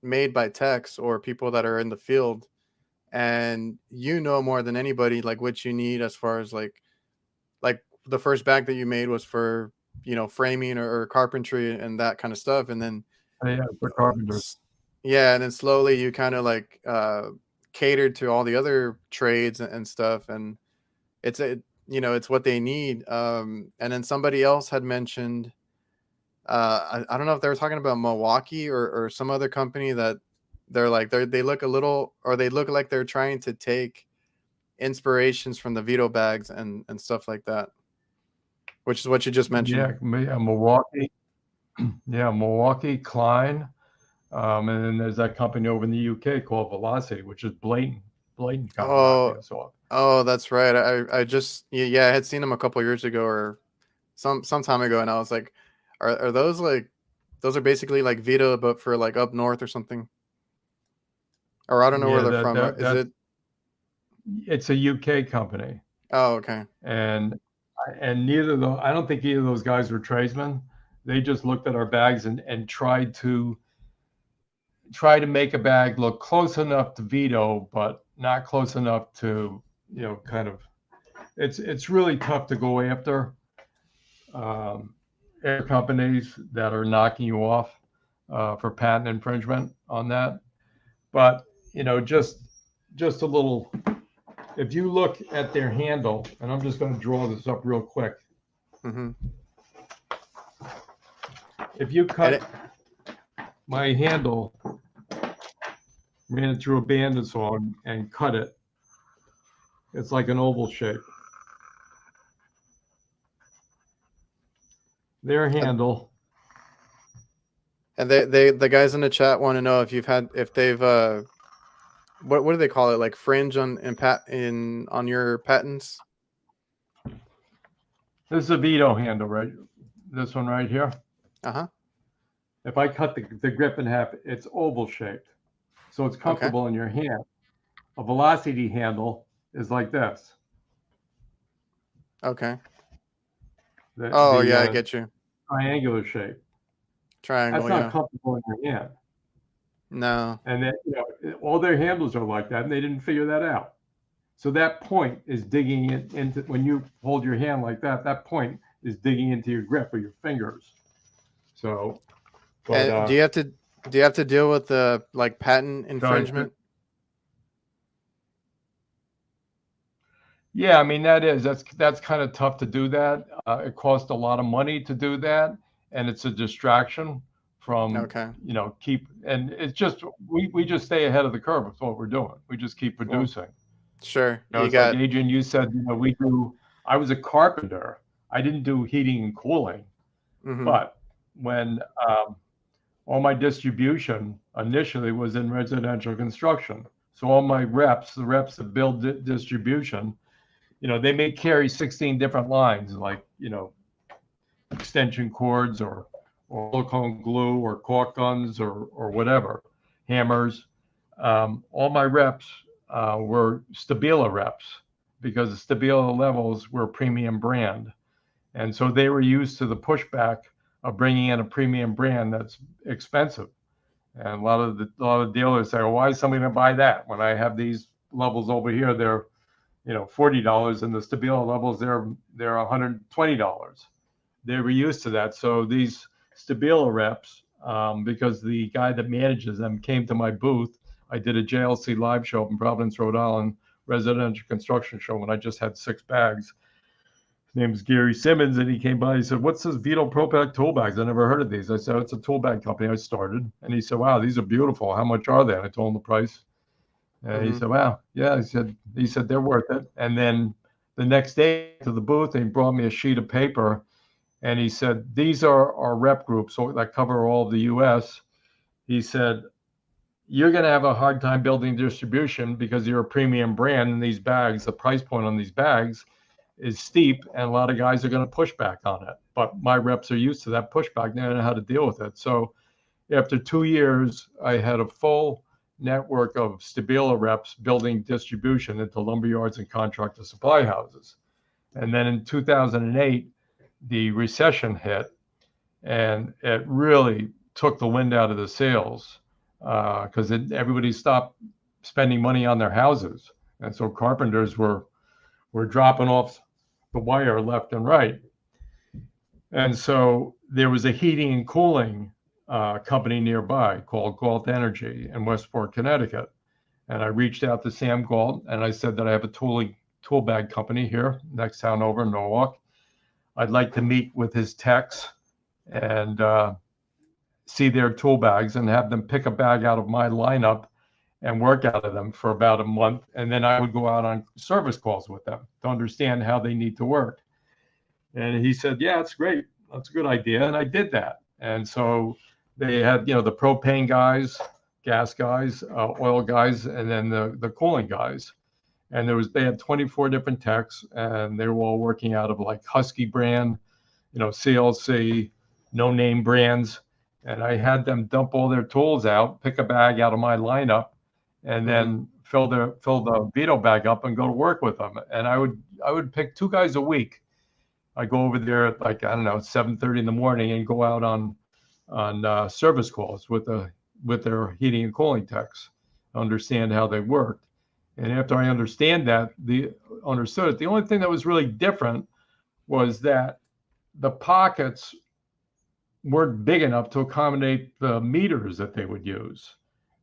made by techs or people that are in the field. And more than anybody, like what you need as far as like the first bag that you made was for, framing or carpentry and that kind of stuff. And then for carpenters. Yeah. And then slowly you kind of like catered to all the other trades and stuff. And it's what they need. And then somebody else had mentioned, I don't know if they were talking about Milwaukee or some other company that they're like, they look a little, or they look like they're trying to take inspirations from the Veto bags and stuff like that, which is what you just mentioned. Yeah, Milwaukee. Yeah, Milwaukee, Klein. And then there's that company over in the UK called Velocity, which is blatant. Oh, that's right. I just I had seen them a couple years ago or some time ago, and I was like, are those like, those are basically like Veto but for like up north or something? Or I don't know where they're from. It's a UK company. Oh, okay. And I don't think either of those guys were tradesmen. They just looked at our bags and tried to make a bag look close enough to Veto, but not close enough to, kind of, it's really tough to go after air companies that are knocking you off for patent infringement on that. But, just a little, if you look at their handle, and I'm just going to draw this up real quick. Mm-hmm. If you cut my handle, ran it through a bandsaw and cut it. It's like an oval shape. Their handle. And the guys in the chat want to know if they've what do they call it, like fringe on your patents? This is a Veto handle, right? This one right here. Uh-huh. If I cut the grip in half, it's oval shaped, so it's comfortable in your hand. A velocity handle is like this. Okay. I get you. Triangular shape. Triangle. That's not comfortable in your hand. No. And then all their handles are like that, and they didn't figure that out. So that point is digging into when you hold your hand like that. That point is digging into your grip or your fingers. So, do you have to deal with the patent infringement? Yeah, I mean that's kind of tough to do that. It costs a lot of money to do that, and it's a distraction from and it's just we just stay ahead of the curve with what we're doing. We just keep producing. Well, sure. Like Adrian, you said, I was a carpenter. I didn't do heating and cooling, but when all my distribution initially was in residential construction, so all my reps, the reps that build distribution, they may carry 16 different lines, like extension cords or silicone glue or caulk guns or whatever, hammers. All my reps were Stabila reps because the Stabila levels were a premium brand. And so they were used to the pushback of bringing in a premium brand that's expensive. And a lot of dealers say, well, why is somebody going to buy that when I have these levels over here? They're $40, and the Stabila levels they're $120. They were used to that. So these Stabila reps, because the guy that manages them came to my booth. I did a JLC live show up in Providence, Rhode Island, residential construction show when I just had 6 bags. His name is Gary Simmons, and he came by. He said, "What's this Veto Pro Pac tool bags? I never heard of these." I said, "It's a tool bag company I started." And he said, "Wow, these are beautiful. How much are they?" And I told him the price. And he said, "Wow, yeah." He said they're worth it. And then the next day to the booth, he brought me a sheet of paper, and he said, "These are our rep groups that cover all of the U.S." He said, "You're going to have a hard time building distribution because you're a premium brand, and these bags, the price point on these bags is steep, and a lot of guys are going to push back on it. But my reps are used to that pushback. They know how to deal with it." So after 2 years, I had a full network of Stabila reps building distribution into lumberyards and contractor supply houses. And then in 2008, the recession hit, and it really took the wind out of the sails because everybody stopped spending money on their houses. And so carpenters were dropping off the wire left and right. And so there was a heating and cooling company nearby called Galt Energy in Westport, Connecticut. And I reached out to Sam Galt, and I said that I have a tool bag company here, next town over in Norwalk. I'd like to meet with his techs and see their tool bags and have them pick a bag out of my lineup and work out of them for about a month. And then I would go out on service calls with them to understand how they need to work. And he said, "Yeah, it's great. That's a good idea." And I did that. And so they had, the propane guys, gas guys, oil guys, and then the cooling guys. And they had 24 different techs, and they were all working out of like Husky brand, CLC, no name brands. And I had them dump all their tools out, pick a bag out of my lineup, and then fill the Veto bag up and go to work with them. And I would pick 2 guys a week. I go over there at 7:30 in the morning and go out on service calls with their heating and cooling techs, understand how they worked. And after I understood it, the only thing that was really different was that the pockets weren't big enough to accommodate the meters that they would use.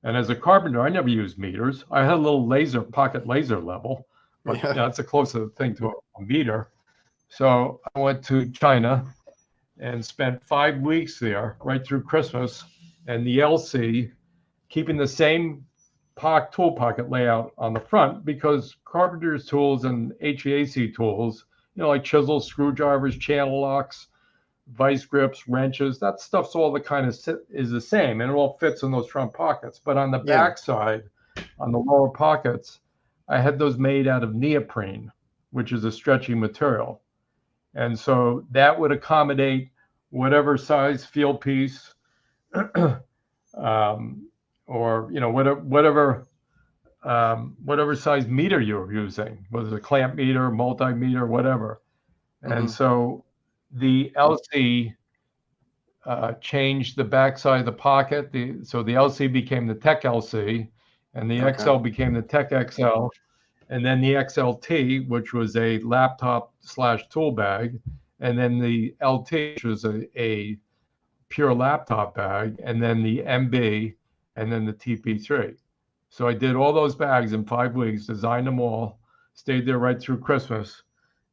And as a carpenter, I never used meters. I had a little pocket laser level, but that's a closer thing to a meter. So I went to China and spent 5 weeks there right through Christmas and the LC, keeping the same tool pocket layout on the front, because carpenter's tools and HVAC tools, like chisels, screwdrivers, channel locks, vice grips, wrenches, that stuff's all the kind of is the same, and it all fits in those front pockets. But on the back side, on the lower pockets, I had those made out of neoprene, which is a stretchy material. And so that would accommodate whatever size field piece, or whatever size meter you're using, whether it's a clamp meter, multimeter, whatever. And so the LC changed the backside of the pocket. So the LC became the Tech LC, and the XL became the Tech XL, and then the XLT, which was a laptop / tool bag, and then the LT, which was a pure laptop bag, and then the MB, and then the TP3. So I did all those bags in 5 weeks, designed them all, stayed there right through Christmas,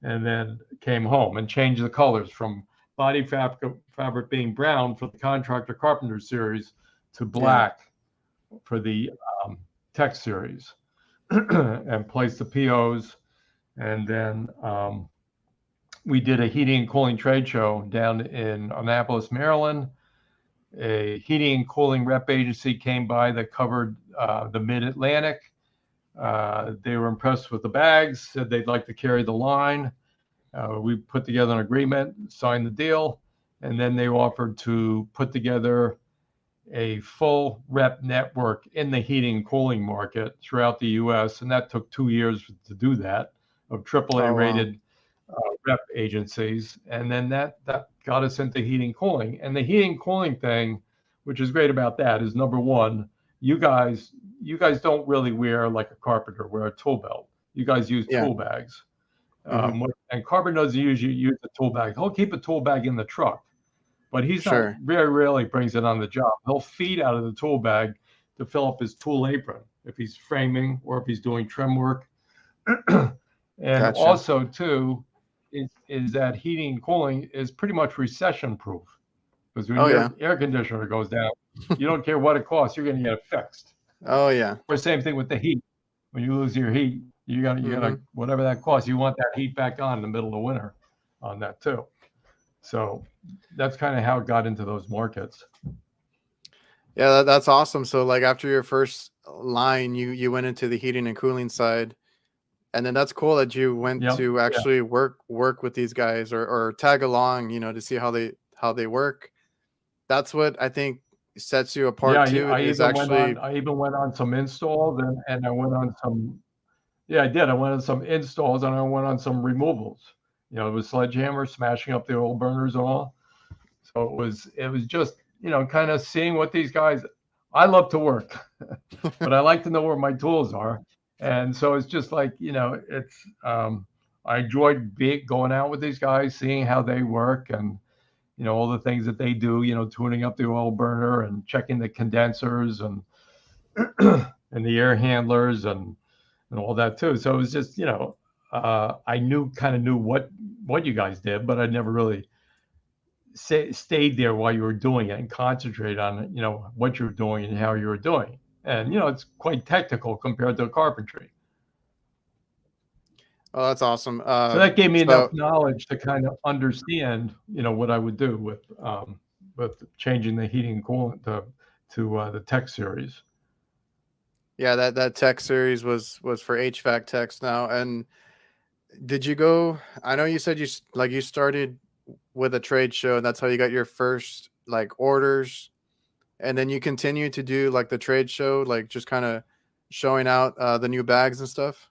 and then came home and changed the colors from body fabric being brown for the Contractor Carpenter series to black for the Tech series, and placed the POs. And then we did a heating and cooling trade show down in Annapolis, Maryland. A heating and cooling rep agency came by that covered the mid-Atlantic. They were impressed with the bags, said they'd like to carry the line. We put together an agreement, signed the deal, and then they offered to put together a full rep network in the heating and cooling market throughout the U.S. And that took 2 years to do that, of AAA rated rep agencies. And then that got us into heating and cooling. And the heating and cooling thing, which is great about that, is number one, you guys don't really wear like a carpenter, wear a tool belt. You guys use tool bags. And carpenter doesn't usually use a tool bag. He'll keep a tool bag in the truck, but he's not, very rarely brings it on the job. He'll feed out of the tool bag to fill up his tool apron if he's framing or if he's doing trim work. And also too, is that heating and cooling is pretty much recession proof, because when your air conditioner goes down, you don't care what it costs, you're going to get it fixed. Or same thing with the heat. When you lose your heat, you gotta whatever that costs, you want that heat back on in the middle of winter on that too. So that's kind of how it got into those markets. Yeah, that's awesome. So like after your first line, you went into the heating and cooling side, and then that's cool that you went to actually work with these guys or tag along, to see how they work. That's what I think sets you apart too. I even went on some installs, and I went on some. Yeah, I did. I went on some installs, and I went on some removals. It was sledgehammer smashing up the oil burners and all. So it was just, kind of seeing what these guys. I love to work, but I like to know where my tools are. And so it's just like, it's I enjoyed going out with these guys, seeing how they work, and all the things that they do, tuning up the oil burner and checking the condensers and and the air handlers and all that too. So it was just, I kind of knew what you guys did, but I never really stayed there while you were doing it and concentrate on what you're doing and how you were doing. And it's quite technical compared to carpentry. Oh, that's awesome. So that gave me enough knowledge to kind of understand, what I would do with changing the heating and coolant to the Tech series. Yeah, that Tech series was for HVAC techs now. And did you go? I know you said you started with a trade show, and that's how you got your first like orders, and then you continue to do like the trade show, like just kind of showing out the new bags and stuff.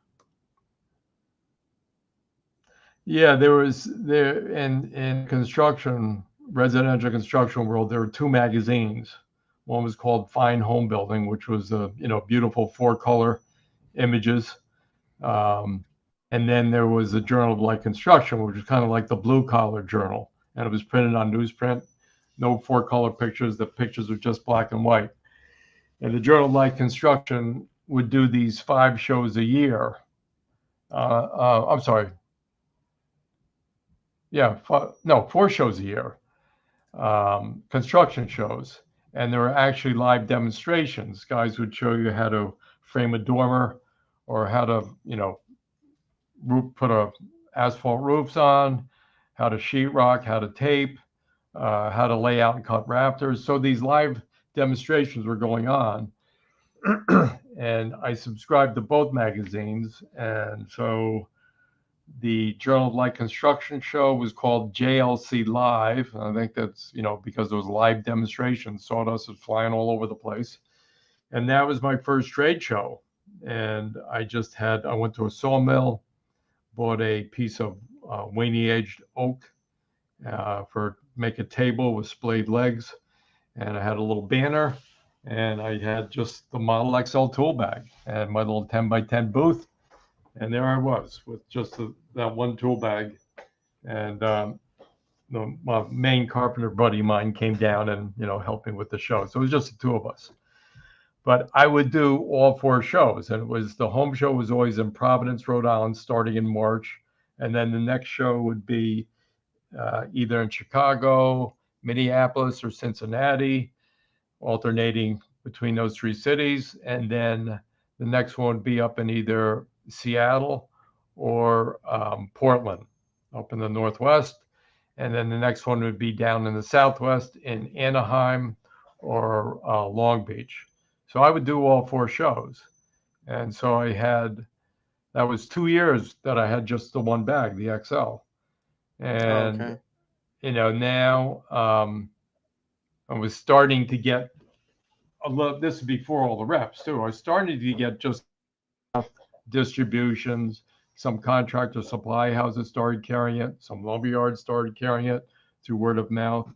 Yeah, there in construction, residential construction world, there were 2 magazines. One was called Fine Home Building, which was beautiful 4-color images, and then there was the Journal of Light Construction, which was kind of like the blue collar journal, and it was printed on newsprint, no 4-color pictures. The pictures were just black and white. And the Journal of Light Construction would do these 5 shows a year. I'm sorry. Yeah, 4 shows a year, construction shows. And there were actually live demonstrations. Guys would show you how to frame a dormer, or how to, put a asphalt roofs on, how to sheetrock, how to tape, how to lay out and cut rafters. So these live demonstrations were going on. And I subscribed to both magazines. And so the Journal of Light Construction show was called JLC Live. I think that's, because those live demonstrations, sawdust was flying all over the place. And that was my first trade show. And I went to a sawmill, bought a piece of waney edged oak for make a table with splayed legs. And I had a little banner, and I had just the Model XL tool bag and my little 10 by 10 booth. And there I was with just that one tool bag. And my main carpenter buddy of mine came down and, helped me with the show. So it was just the two of us. But I would do all 4 shows. And the home show was always in Providence, Rhode Island, starting in March. And then the next show would be either in Chicago, Minneapolis, or Cincinnati, alternating between those 3 cities. And then the next one would be up in either Seattle or Portland, up in the Northwest. And then the next one would be down in the Southwest in Anaheim or Long Beach. So I would do all 4 shows. And so that was 2 years that I had just the one bag, the XL. And, Okay. Now I was starting to get this is before all the reps too. I was starting to get just distributions. Some contractor supply houses started carrying it. Some lumberyards started carrying it through word of mouth.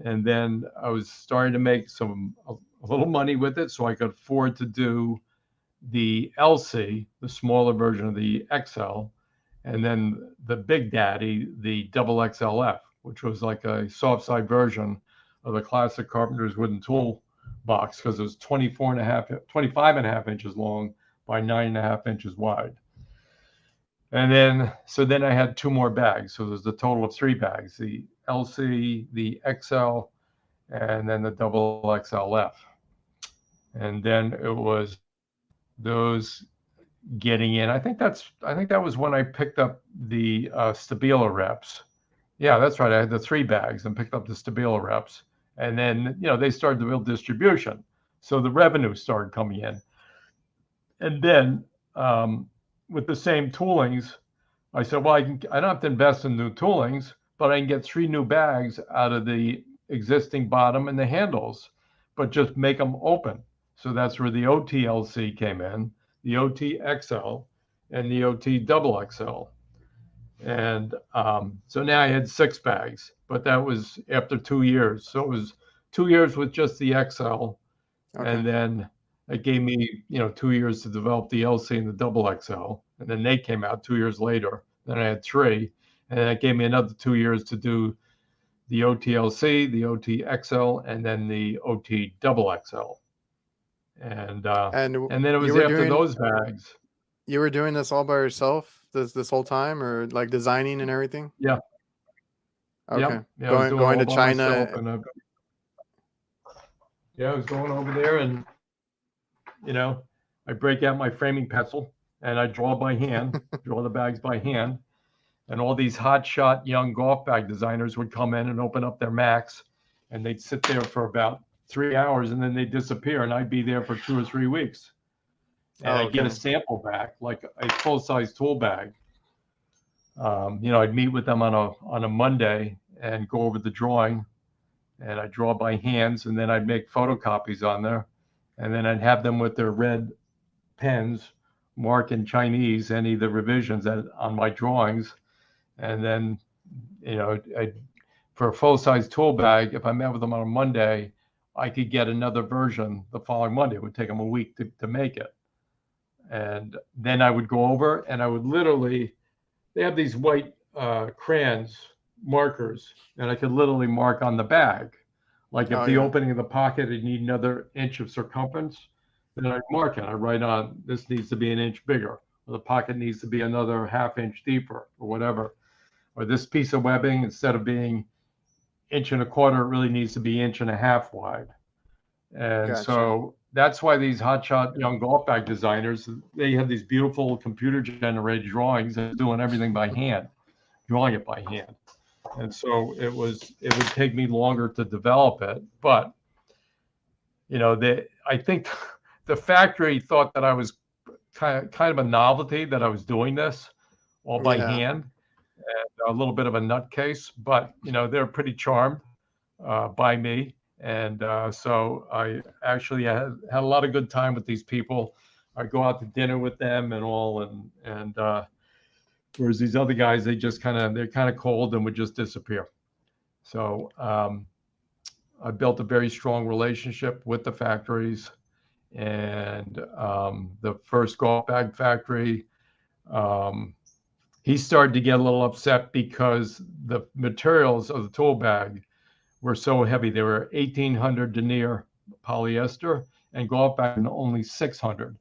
And then I was starting to make a little money with it, so I could afford to do the LC, the smaller version of the XL, and then the big daddy, the double XLF, which was like a soft side version of the classic carpenter's wooden tool box, because it was 25 and a half inches long by 9.5 inches wide. And then I had 2 more bags. So there's a total of 3 bags, the LC, the XL, and then the double XLF. And then it was those getting in. I think that was when I picked up the Stabila reps. Yeah, that's right. I had the 3 bags and picked up the Stabila reps. And then, they started to build distribution. So the revenue started coming in. And then with the same toolings, I said, well, I don't have to invest in new toolings, but I can get 3 new bags out of the existing bottom and the handles, but just make them open. So that's where the OTLC came in, the OTXL, and the OT double XL. And so now I had 6 bags, but that was after 2 years. So it was 2 years with just the XL. Okay. And then it gave me, 2 years to develop the LC and the double XL. And then they came out 2 years later. Then I had 3. And then it gave me another 2 years to do the OTLC, the OTXL, and then the OT double XL. And then it was after those bags. You were doing this all by yourself this whole time, or like designing and everything? Yeah. Okay. Yeah, Going to China. I was going over there, and I break out my framing pencil and I draw by hand, draw the bags by hand. And all these hotshot young golf bag designers would come in and open up their Macs, and they'd sit there for about 3 hours, and then they'd disappear, and I'd be there for 2 or 3 weeks. And I'd get a sample back, like a full-size tool bag. I'd meet with them on a Monday and go over the drawing, and I'd draw by hands, and then I'd make photocopies on there, and then I'd have them with their red pens mark in Chinese any of the revisions on my drawings. And then, for a full-size tool bag, if I met with them on a Monday, I could get another version the following Monday. It would take them a week to make it. And then I would go over and I would literally, they have these white crayons, markers, and I could literally mark on the bag. Like if the opening of the pocket, it need another inch of circumference, then I'd mark it. I write on, this needs to be an inch bigger, or the pocket needs to be another half inch deeper, or whatever. Or this piece of webbing, instead of being 1.25 inches, it really needs to be 1.5 inches wide. And Gotcha. so that's why these hotshot young golf bag designers, they had these beautiful computer generated drawings and doing everything by hand, drawing it by hand. And so it would take me longer to develop it. But, I think the factory thought that I was kind of a novelty, that I was doing this all by Yeah. hand, and a little bit of a nutcase, but, they're pretty charmed by me. And so I actually had a lot of good time with these people. I go out to dinner with them and all, and whereas these other guys, they're kind of cold and would just disappear. So I built a very strong relationship with the factories, and the first golf bag factory, um, he started to get a little upset because the materials of the tool bag were so heavy. They were 1,800 denier polyester, and golf bag only 600.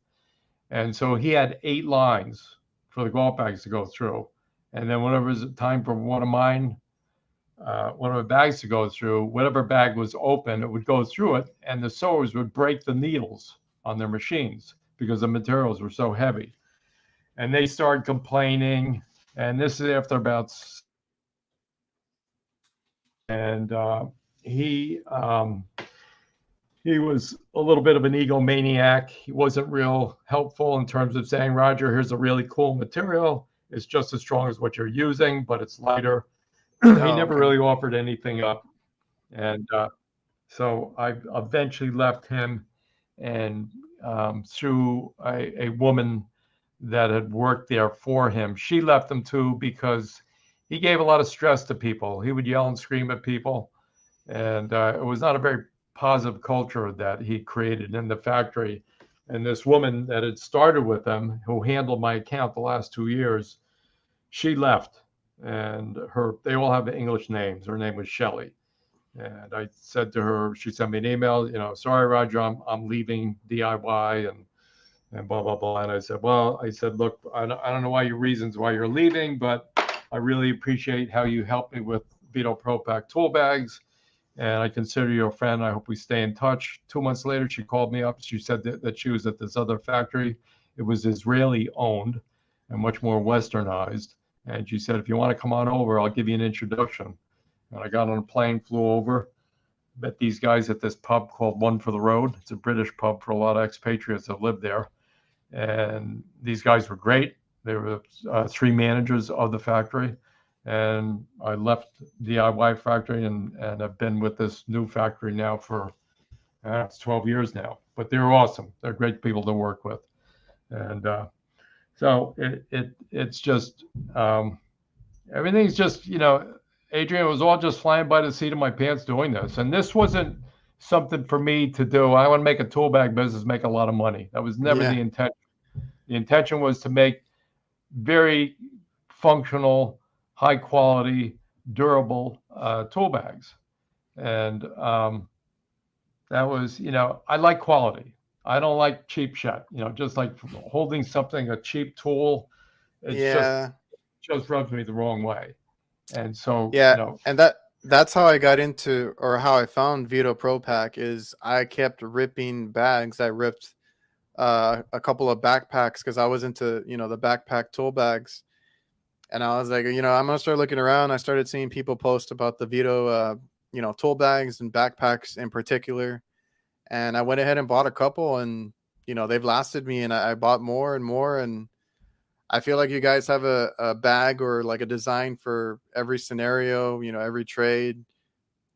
And so he had 8 lines for the golf bags to go through. And then whenever it was time for one of the bags to go through, whatever bag was open, it would go through it, and the sewers would break the needles on their machines because the materials were so heavy. And they started complaining, and this is after about, and he was a little bit of an egomaniac. He wasn't real helpful in terms of saying, Roger, here's a really cool material. It's just as strong as what you're using, but it's lighter. He Oh, never okay. really offered anything up. And so I eventually left him, and through a woman that had worked there for him, she left him too because he gave a lot of stress to people. He would yell and scream at people, and it was not a very positive culture that he created in the factory. And this woman that had started with him, who handled my account the last 2 years, she left, and they all have English names. Her name was Shelley. And I said to her, she sent me an email, sorry, Roger, I'm leaving DIY and blah, blah, blah. And I said, look, I don't know your reasons why you're leaving, but I really appreciate how you helped me with Veto Pro Pac tool bags. And I consider you a friend. I hope we stay in touch. 2 months later, she called me up. She said that she was at this other factory. It was Israeli owned and much more westernized. And she said, if you want to come on over, I'll give you an introduction. And I got on a plane, flew over, met these guys at this pub called One for the Road. It's a British pub for a lot of expatriates that live there. And these guys were great. They were 3 managers of the factory. And I left DIY factory and I've been with this new factory now for it's 12 years now. But they're awesome. They're great people to work with. And so it's just everything's just, Adrian, it was all just flying by the seat of my pants doing this. And this wasn't something for me to do. I want to make a tool bag business, make a lot of money. That was never Yeah. the intention. The intention was to make very functional, high quality, durable tool bags. And that was, I like quality. I don't like cheap shit, just like holding something, a cheap tool. It's Yeah. just rubs me the wrong way. And so, Yeah. And that's how I got into, or how I found Veto Pro Pac, is I kept ripping bags. I ripped a couple of backpacks because I was into, the backpack tool bags. And I was like, I'm gonna start looking around. I started seeing people post about the Veto, tool bags and backpacks in particular. And I went ahead and bought a couple, and they've lasted me. And I bought more and more. And I feel like you guys have a bag or like a design for every scenario, every trade.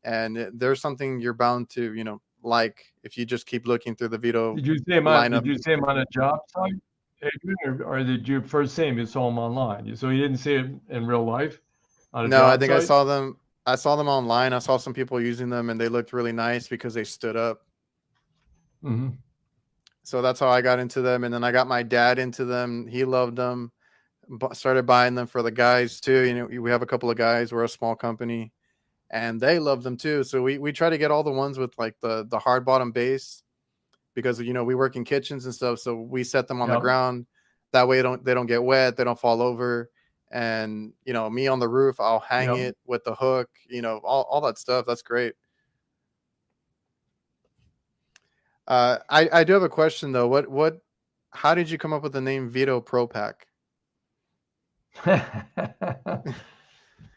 And there's something you're bound to, like, if you just keep looking through the Veto did you see him lineup. on a job site, Adrian, or did you first see him? You saw him online. So you didn't see him in real life on a No, I job think I site? saw them. I saw them online. I saw some people using them, and they looked really nice because they stood up. Mm-hmm. So that's how I got into them. And then I got my dad into them. He loved them. Started buying them for the guys too. We have a couple of guys. We're a small company, and they love them too. So we try to get all the ones with like the hard bottom base, because we work in kitchens and stuff. So we set them on the Yep. ground. That way they don't get wet. They don't fall over. And me on the roof, I'll hang Yep. it with the hook. All that stuff. That's great. I do have a question though. How did you come up with the name Veto Pro Pac?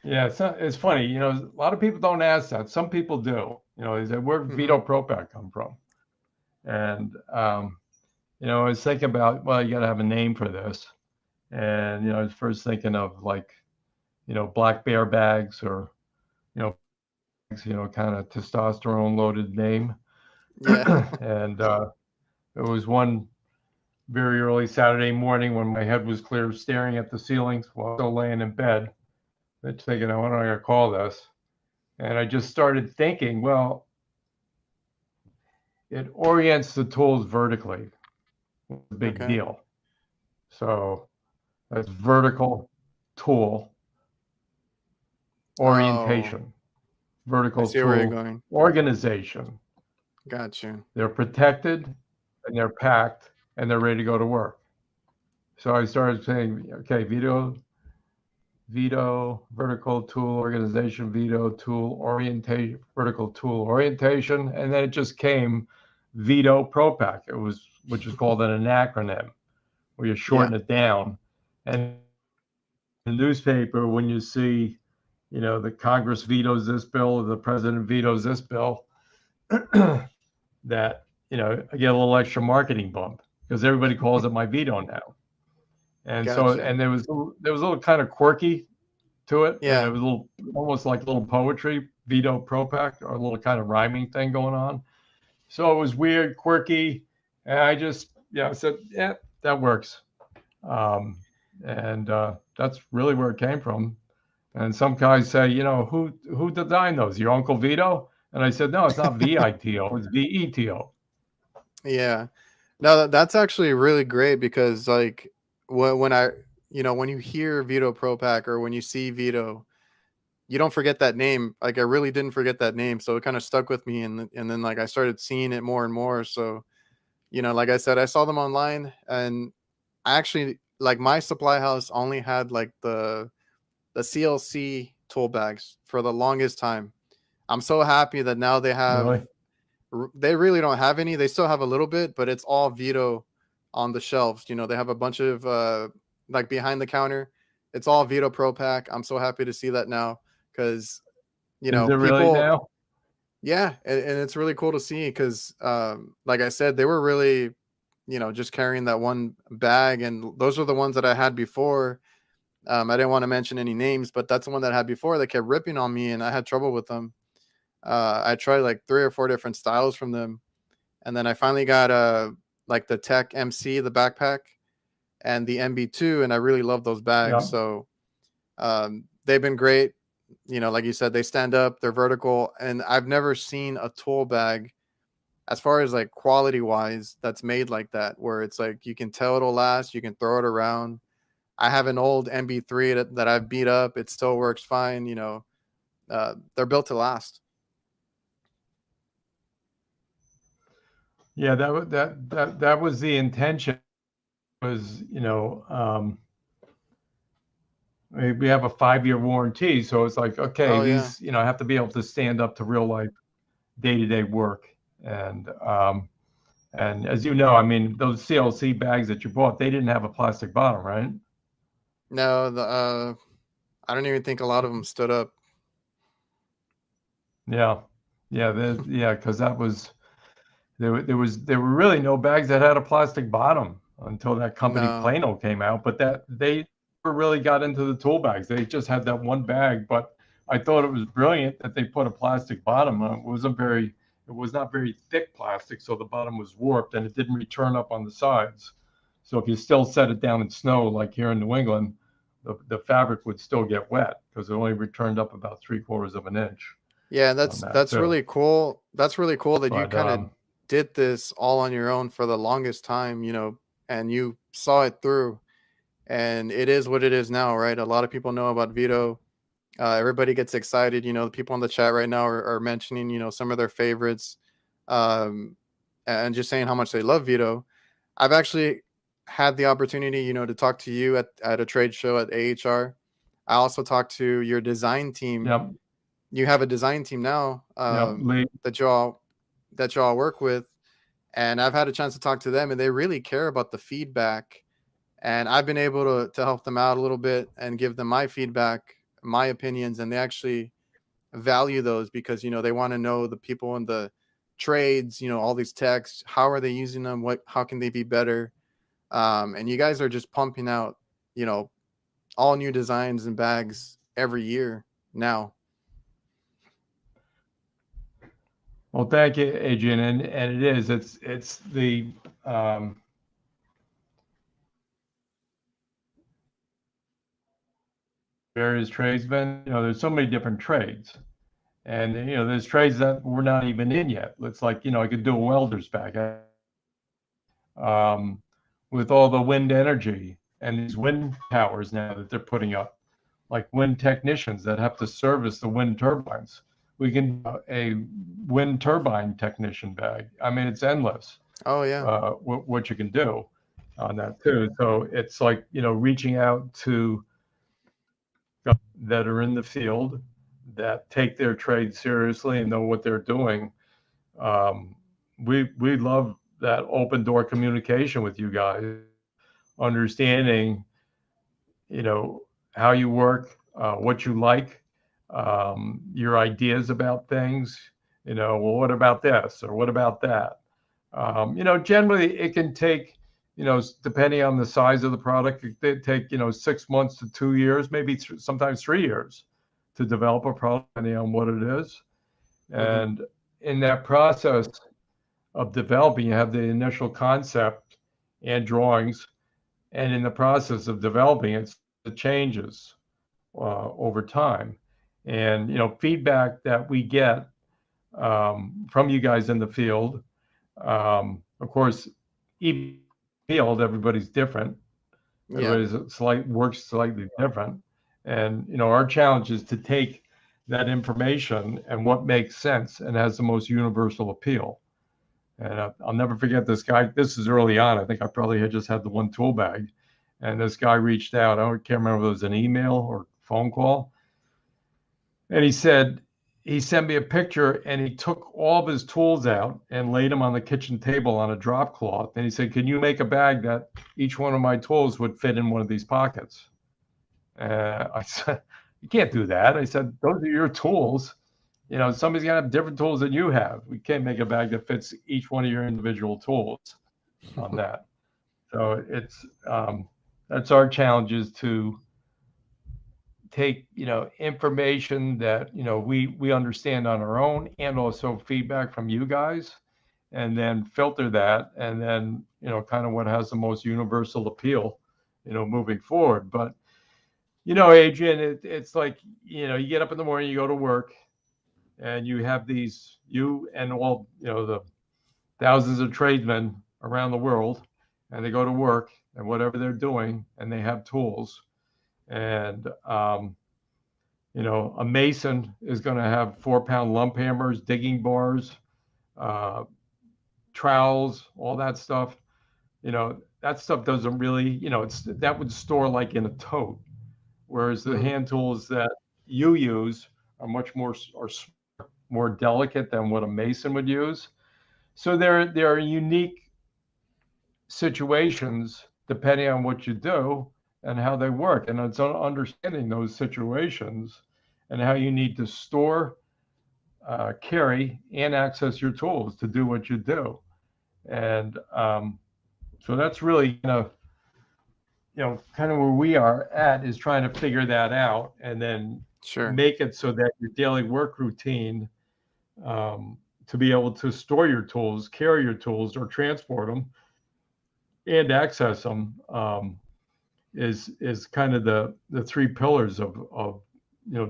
Yeah, it's funny. A lot of people don't ask that. Some people do. They say, where did Hmm. Veto Pro Pac come from? And I was thinking about, well, you got to have a name for this. And I was first thinking of like, black bear bags or kind of testosterone loaded name. Yeah. And it was one very early Saturday morning when my head was clear, staring at the ceilings while still laying in bed. Thinking, what am I going to call this? And I just started thinking, well, it orients the tools vertically. It's a big Okay. deal. So that's vertical tool Oh, orientation, I vertical see where you're tool going. organization. Got you. They're protected and they're packed and they're ready to go to work. So I started saying, okay, Veto, vertical tool organization, Veto tool orientation, vertical tool orientation, and then it just came Veto Pro Pac. Which is called an acronym, where you Yeah. shorten it down. And in the newspaper, when you see, the Congress vetoes this bill or the president vetoes this bill, that I get a little extra marketing bump because everybody calls it my veto now. And so, Gotcha. and there was a little kind of quirky to it, and it Yeah. was a little almost like a little poetry, Veto Pro Pac, or a little kind of rhyming thing going on. So it was weird, quirky, and I just I said, yeah, that works. Um, and that's really where it came from. And some guys say, who designed those? Your Uncle Vito? And I said, no, it's not VITO, it's VETO. Yeah. No, that's actually really great because like when I when you hear Veto Pro Pac or when you see Veto, you don't forget that name. Like I really didn't forget that name, so it kind of stuck with me, and then like I started seeing it more and more. So like I said, I saw them online, and I actually like my supply house only had like the CLC tool bags for the longest time. I'm so happy that now Really? they really don't have any. They still have a little bit, but it's all Veto on the shelves. They have a bunch of like behind the counter. It's all Veto Pro Pac. I'm so happy to see that now because Is it really people, now? yeah, and it's really cool to see because like I said, they were really just carrying that one bag, and those are the ones that I had before. I didn't want to mention any names, but that's the one that I had before that kept ripping on me, and I had trouble with them. I tried like 3 or 4 different styles from them, and then I finally got like the Tech MC, the backpack, and the MB2, and I really love those bags. Yeah. So they've been great. Like you said, they stand up, they're vertical, and I've never seen a tool bag as far as like quality wise that's made like that, where it's like you can tell it'll last, you can throw it around. I have an old MB3 that I've beat up, it still works fine. They're built to last. Yeah, that was the intention. Was we have a 5-year warranty, so it's like, okay, Oh yeah. these have to be able to stand up to real life day-to-day work. And as you know, I mean, those CLC bags that you bought, they didn't have a plastic bottom, right? No, the I don't even think a lot of them stood up. Yeah, yeah, because that was there were really no bags that had a plastic bottom until that company No. Plano came out. But that they never really got into the tool bags. They just had that one bag. But I thought it was brilliant that they put a plastic bottom. It was not very thick plastic, so the bottom was warped and it didn't return up on the sides. So if you still set it down in snow, like here in New England, the fabric would still get wet because it only returned up about 3/4 of an inch Yeah, on that that's too. really cool. That's really cool that you But kind of did this all on your own for the longest time, and you saw it through. And it is what it is now, right? A lot of people know about Veto. Everybody gets excited. The people in the chat right now are mentioning, some of their favorites, um, and just saying how much they love Veto. I've actually had the opportunity, to talk to you at a trade show at AHR. I also talked to your design team. yep, You have a design team now yep, Lee. that y'all work with, And I've had a chance to talk to them, and they really care about the feedback. And I've been able to help them out a little bit and give them my feedback, my opinions, and they actually value those because they want to know the people in the trades, all these techs, how are they using them, how can they be better. And you guys are just pumping out all new designs and bags every year now. Well, thank you, Adrian. And it's the various tradesmen. There's so many different trades, and there's trades that we're not even in yet. It's like I could do a welder's bag. With all the wind energy and these wind towers now that they're putting up, like wind technicians that have to service the wind turbines. We can do a wind turbine technician bag. I mean, it's endless. Oh yeah. What you can do on that too. So it's like reaching out to that are in the field that take their trade seriously and know what they're doing. We love that open door communication with you guys, understanding how you work, what you like, your ideas about things. Well, what about this or what about that? Generally it can take, depending on the size of the product, it could take 6 months to 2 years, maybe sometimes 3 years to develop a product, depending on what it is. And in that process of developing, you have the initial concept and drawings, and in the process of developing it changes over time. And feedback that we get from you guys in the field, of course, each field, everybody's different. Everybody's works slightly different, and our challenge is to take that information and what makes sense and has the most universal appeal. And I'll never forget this guy. This is early on. I think I probably had just had the one tool bag. And this guy reached out. I can't remember if it was an email or phone call. And he sent me a picture, and he took all of his tools out and laid them on the kitchen table on a drop cloth. And he said, "Can you make a bag that each one of my tools would fit in one of these pockets?" I said, "You can't do that." I said, "Those are your tools. Somebody's got to have different tools than you have. We can't make a bag that fits each one of your individual tools on that." So it's that's our challenge, is to take information that we understand on our own, and also feedback from you guys, and then filter that, and then kind of what has the most universal appeal moving forward. But Adrian, it's like you get up in the morning, you go to work, and you have you and all the thousands of tradesmen around the world, and they go to work and whatever they're doing, and they have tools. And a mason is going to have 4-pound lump hammers, digging bars, trowels, all that stuff. That stuff doesn't really, that would store like in a tote, whereas the hand tools that you use are much more delicate than what a mason would use. So there are unique situations depending on what you do and how they work. And it's understanding those situations and how you need to store, carry, and access your tools to do what you do. And so that's really, kind of where we are at, is trying to figure that out and then make it so that your daily work routine, to be able to store your tools, carry your tools, or transport them and access them, is kind of the 3 pillars of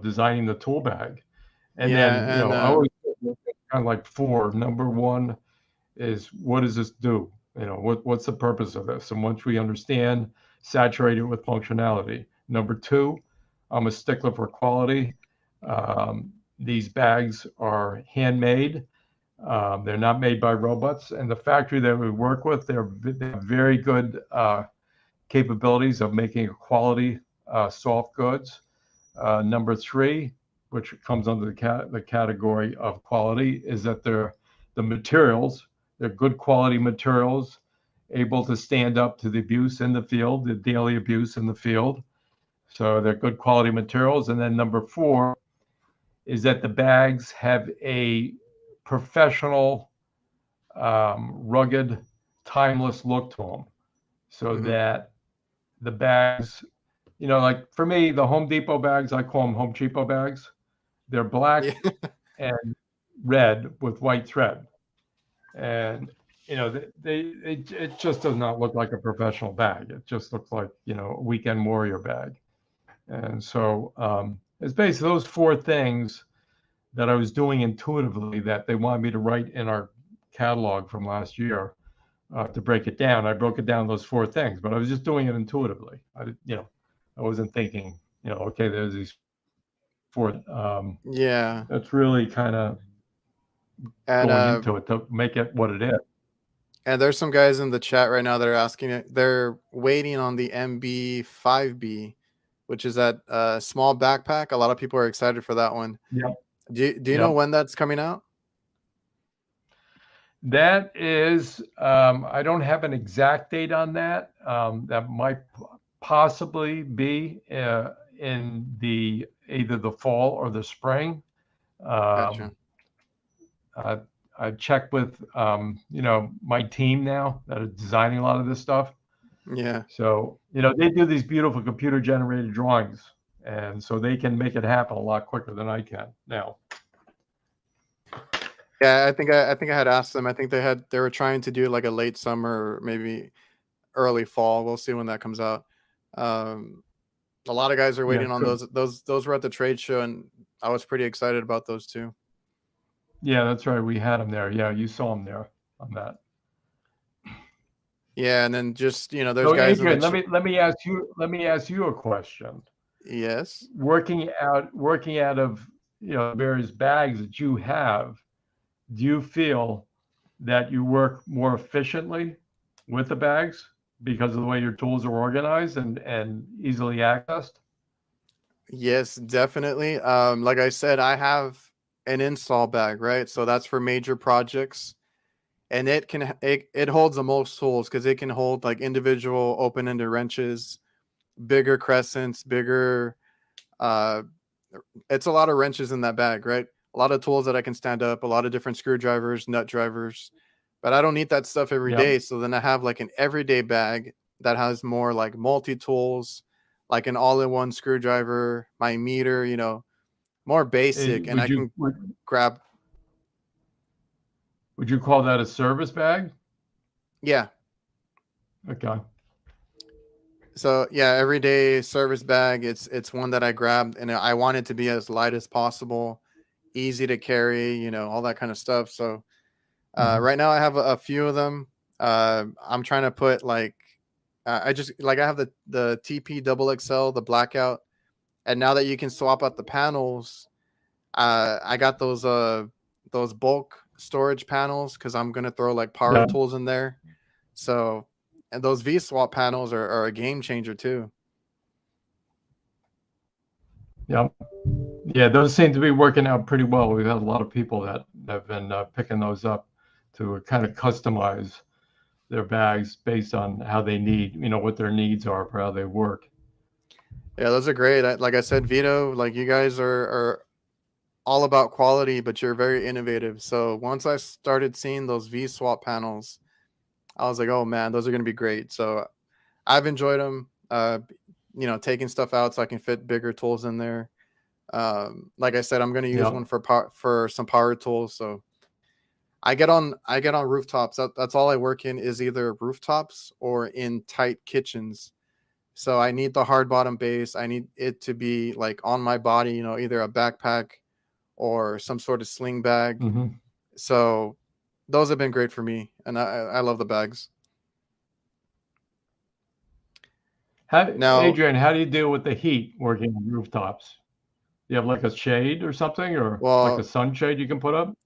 designing the tool bag. And then I always kind of like 4. Number 1 is, what does this do? What's the purpose of this? And once we understand, saturate it with functionality. Number 2, I'm a stickler for quality. These bags are handmade. They're not made by robots. And the factory that we work with, they have very good capabilities of making quality soft goods. Number 3, which comes under the category of quality, is that the materials They're good quality materials, able to stand up to the abuse in the field, the daily abuse in the field. So they're good quality materials. And then number 4 is that the bags have a professional, rugged, timeless look to them. So Mm-hmm. that the bags, like for me, the Home Depot bags, I call them Home Cheapo bags. They're Yeah. black and red with white thread. And, it just does not look like a professional bag. It just looks like, a weekend warrior bag. And so it's basically those 4 things that I was doing intuitively that they wanted me to write in our catalog from last year, to break it down. I broke it down those 4 things, but I was just doing it intuitively. I wasn't thinking, okay, there's these 4. Yeah. That's really kind of And going into it to make it what it is. and there's some guys in the chat right now that are asking it. They're waiting on the MB5B, which is that small backpack. A lot of people are excited for that one. Yep. Do you know Yep. when that's coming out? That is, I don't have an exact date on that. That might possibly be in either the fall or the spring. Gotcha. Um, I, I checked with my team now that are designing a lot of this stuff. Yeah. So they do these beautiful computer generated drawings, and so they can make it happen a lot quicker than I can now. Yeah, I think I had asked them. I think they were trying to do like a late summer or maybe early fall. We'll see when that comes out. Um, a lot of guys are Yeah, waiting on good. those were at the trade show, and I was pretty excited about those too. Yeah, that's right. We had them there. Yeah, you saw them there on that. Yeah, and then just there's So guys in the Adrian, let me ask you a question. yes. Working out of various bags that you have, do you feel that you work more efficiently with the bags because of the way your tools are organized and easily accessed? Yes, definitely. Like I said, I have an install bag, right? So that's for major projects, and it holds the most tools because it can hold like individual open-ended wrenches, bigger crescents, bigger. Uh, it's a lot of wrenches in that bag, right? A lot of tools that I can stand up, a lot of different screwdrivers, nut drivers, but I don't need that stuff every Yep. day. So then I have like an everyday bag that has more like multi tools, like an all in one screwdriver, my meter, more basic, and I Would you can grab. would you call that a service bag? Yeah. Okay. So yeah, everyday service bag. It's one that I grabbed, and I want it to be as light as possible, easy to carry, all that kind of stuff. So Mhm. right now I have a few of them. I'm trying to put like I have the TP double XL, the blackout, and now that you can swap out the panels, I got those bulk storage panels because I'm gonna throw like power Yeah. tools in there. So and those V swap panels are a game changer too. Yeah. Yeah, those seem to be working out pretty well. We've had a lot of people that have been picking those up to kind of customize their bags based on how they need, what their needs are for how they work. Yeah, those are great. Like I said, Vito, like you guys are all about quality, but you're very innovative. So once I started seeing those V swap panels, I was like, oh man, those are going to be great. So I've enjoyed them, taking stuff out so I can fit bigger tools in there. Like I said, I'm going to use Yeah. one for some power tools. So I get on rooftops. That's all I work in is either rooftops or in tight kitchens. So I need the hard bottom base. I need it to be like on my body, either a backpack or some sort of sling bag. Hmm. So those have been great for me, and I love the bags. Now, Adrian, how do you deal with the heat working on rooftops? You have like a shade or something, or like a well, sunshade you can put up?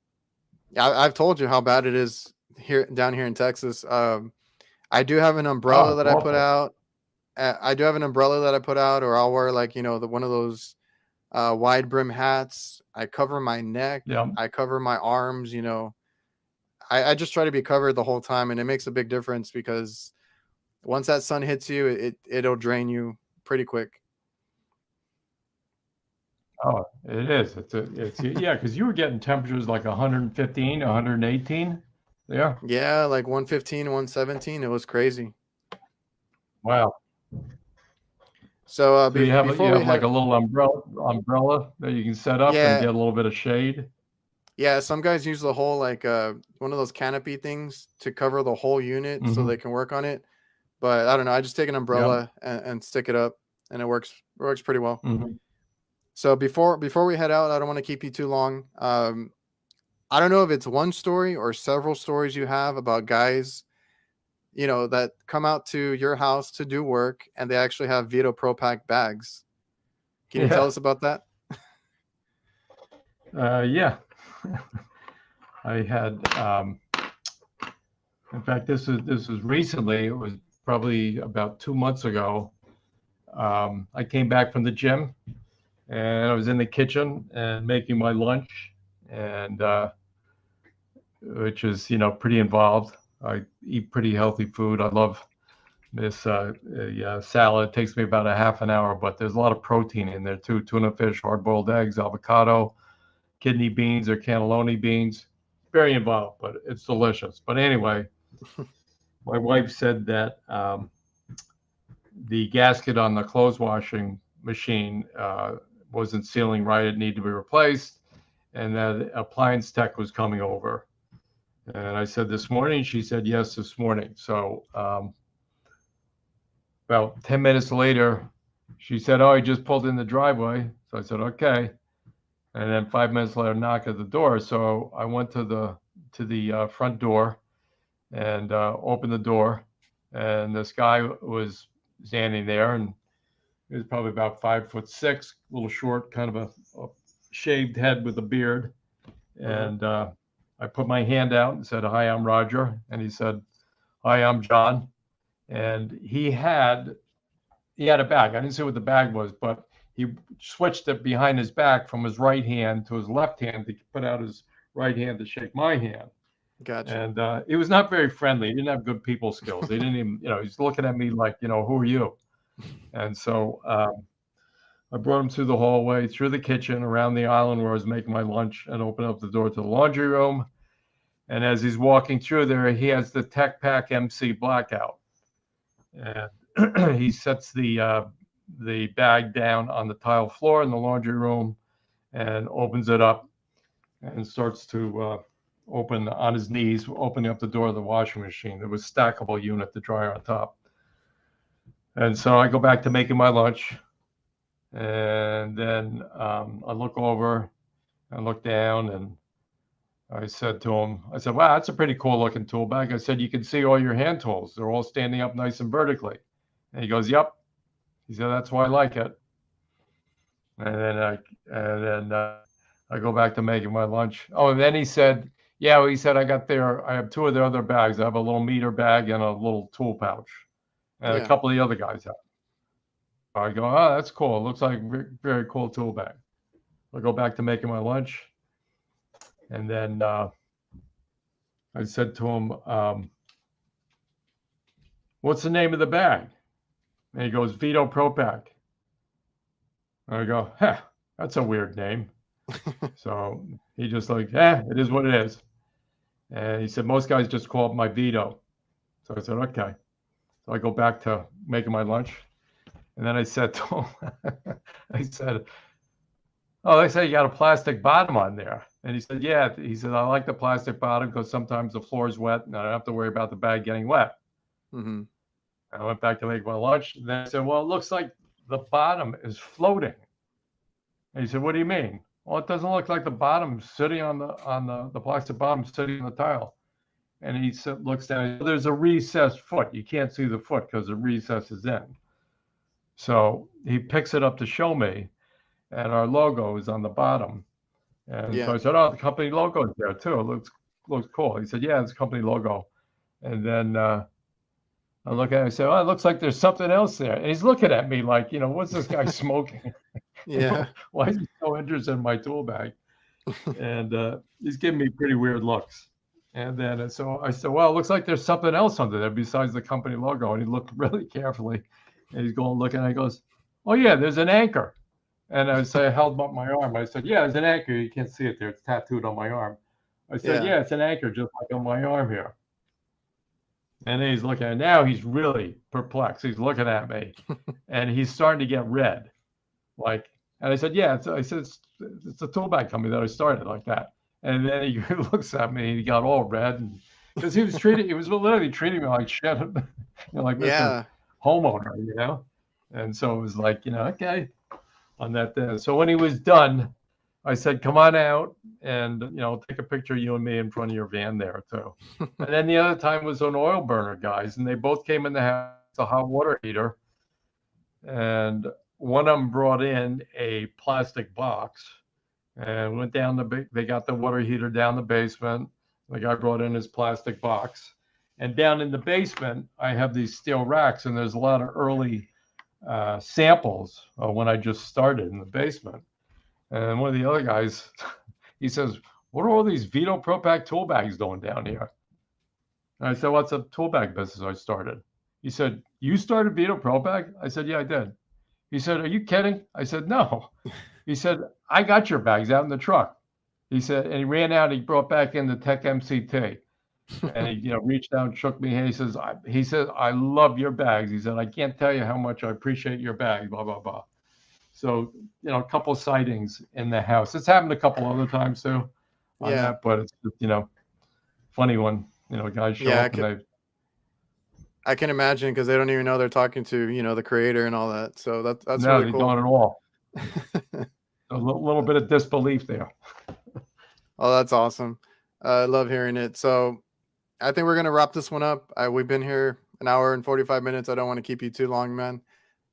I've told you how bad it is here down here in Texas. I do have an Oh, umbrella it's that I put awful. out. I do have an umbrella that I put out, or I'll wear like the one of those wide brim hats. I cover my neck. Yeah. I cover my arms. I just try to be covered the whole time, and it makes a big difference because once that sun hits you, it'll drain you pretty quick. Oh, it is. Yeah, because you were getting temperatures like 115, 118. Yeah. Yeah, like 115, 117. It was crazy. Wow. So So you have before we like head, a little umbrella that you can set up and yeah, get a little bit of shade. yeah, some guys use the whole like one of those canopy things to cover the whole unit so Hmm. they can work on it. But I don't know. I just take an Yep. umbrella and stick it up, and it works pretty well. Hmm. So before we head out, I don't want to keep you too long. I don't know if it's one story or several stories you have about guys, that come out to your house to do work, and they actually have Veto Pro Pac bags. Can you tell Yeah. us about that? Yeah. I had. In fact, this was recently. It was probably about 2 months ago. I came back from the gym and I was in the kitchen and making my lunch, and which is pretty involved. I eat pretty healthy food. I love this yeah, salad. It takes me about a half an hour, but there's a lot of protein in there too: tuna fish, hard-boiled eggs, avocado, kidney beans or cannelloni beans. Very involved, but it's delicious. But anyway, my wife said that the gasket on the clothes washing machine wasn't sealing right. It needed to be replaced, and that appliance tech was coming over. And I said this morning. She said yes this morning. So about 10 minutes later, she said, "Oh, he just pulled in the driveway." So I said, "Okay." And then 5 minutes later, knock at the door. So I went to the front door and opened the door, and this guy was standing there, and he was probably about 5'6", a little short, kind of a shaved head with a beard. Hmm. And I put my hand out and said, "Hi, I'm Roger." And he said, "Hi, I'm John." And he had a bag. I didn't see what the bag was, but he switched it behind his back from his right hand to his left hand to put out his right hand to shake my hand. Gotcha. And he was not very friendly. He didn't have good people skills. He didn't even, he's looking at me like, "Who are you?" And so I brought him through the hallway, through the kitchen, around the island where I was making my lunch, and opened up the door to the laundry room. And as he's walking through there, he has the Tech Pack MC blackout. And he sets the bag down on the tile floor in the laundry room and opens it up and starts to open on his knees, opening up the door of the washing machine. There was a stackable unit, the dryer on top. And so I go back to making my lunch. And then I look over and look down, and I said to him, "Wow, that's a pretty cool looking tool bag." I said, "You can see all your hand tools. They're all standing up nice and vertically." And he goes, "Yep." He said, "That's why I like it." And then I go back to making my lunch. Oh, and then he said, "Yeah," well, he said, I have two of the other bags. I have a little meter bag and a little tool pouch. And a Yeah. couple of the other guys have. I go, "Oh, that's cool. It looks like a very cool tool bag." I go back to making my lunch. And then I said to him, "What's the name of the bag?" And he goes, "Veto Pro Pac." And I go, "That's a weird name." So he just like, "It is what it is." And he said, "Most guys just call it my veto." So I said, "Okay." So I go back to making my lunch. And then I said to him, I said, "Oh, they say you got a plastic bottom on there." And he said, "Yeah." He said, "I like the plastic bottom because sometimes the floor is wet and I don't have to worry about the bag getting wet." Hmm. I went back to make my lunch. And then I said, "Well, it looks like the bottom is floating." And he said, "What do you mean?" "Well, it doesn't look like the bottom sitting on the plastic bottom sitting on the tile." And he looks down. There's a recessed foot. You can't see the foot because the recess is in. So he picks it up to show me, and our logo is on the bottom. And so Yeah. I said, "Oh, the company logo is there too. It looks cool." He said, "Yeah, it's a company logo." And then I look at it and say, "Oh, it looks like there's something else there." And he's looking at me like, "What's this guy smoking? Yeah. Why is he so interested in my tool bag?" And he's giving me pretty weird looks. And then so I said, well, it looks like there's something else under there besides the company logo. And he looked really carefully. And he's going looking. And he goes, oh, yeah, there's an anchor. And I held up my arm. I said, yeah, there's an anchor. You can't see it there. It's tattooed on my arm. I said, Yeah. yeah, it's an anchor just like on my arm here. And then he's looking at it. Now he's really perplexed. He's looking at me. And he's starting to get red. And I said, yeah, it's a tool bag company that I started like that. And then he looks at me and he got all red because he was literally treating me like shit, like Mr. Yeah. Homeowner, And so it was like, okay, on that day. So when he was done, I said, come on out and, take a picture of you and me in front of your van there too. And then the other time was an oil burner guys, and they both came in the house, a hot water heater. And one of them brought in a plastic box and went down they got the water heater down the basement. The guy brought in his plastic box. And down in the basement, I have these steel racks, and there's a lot of early samples when I just started in the basement. And one of the other guys, he says, what are all these Veto Pro Pac tool bags doing down here? And I said, what's a tool bag business I started? He said, you started Veto Pro Pac? I said, yeah, I did. He said, are you kidding? I said, no. He said, I got your bags out in the truck. He said, and he ran out, he brought back in the Tech MCT. And he, reached out and shook me. He says, I love your bags. He said, I can't tell you how much I appreciate your bags, blah, blah, blah. So, a couple of sightings in the house. It's happened a couple other times too on that, but it's, funny when, guys show up and I can imagine because they don't even know they're talking to, the creator and all that. So that's no, really cool. They don't at all. A little bit of disbelief there. Oh, that's awesome. I love hearing it. So I think we're going to wrap this one up. We've been here an hour and 45 minutes. I don't want to keep you too long, man.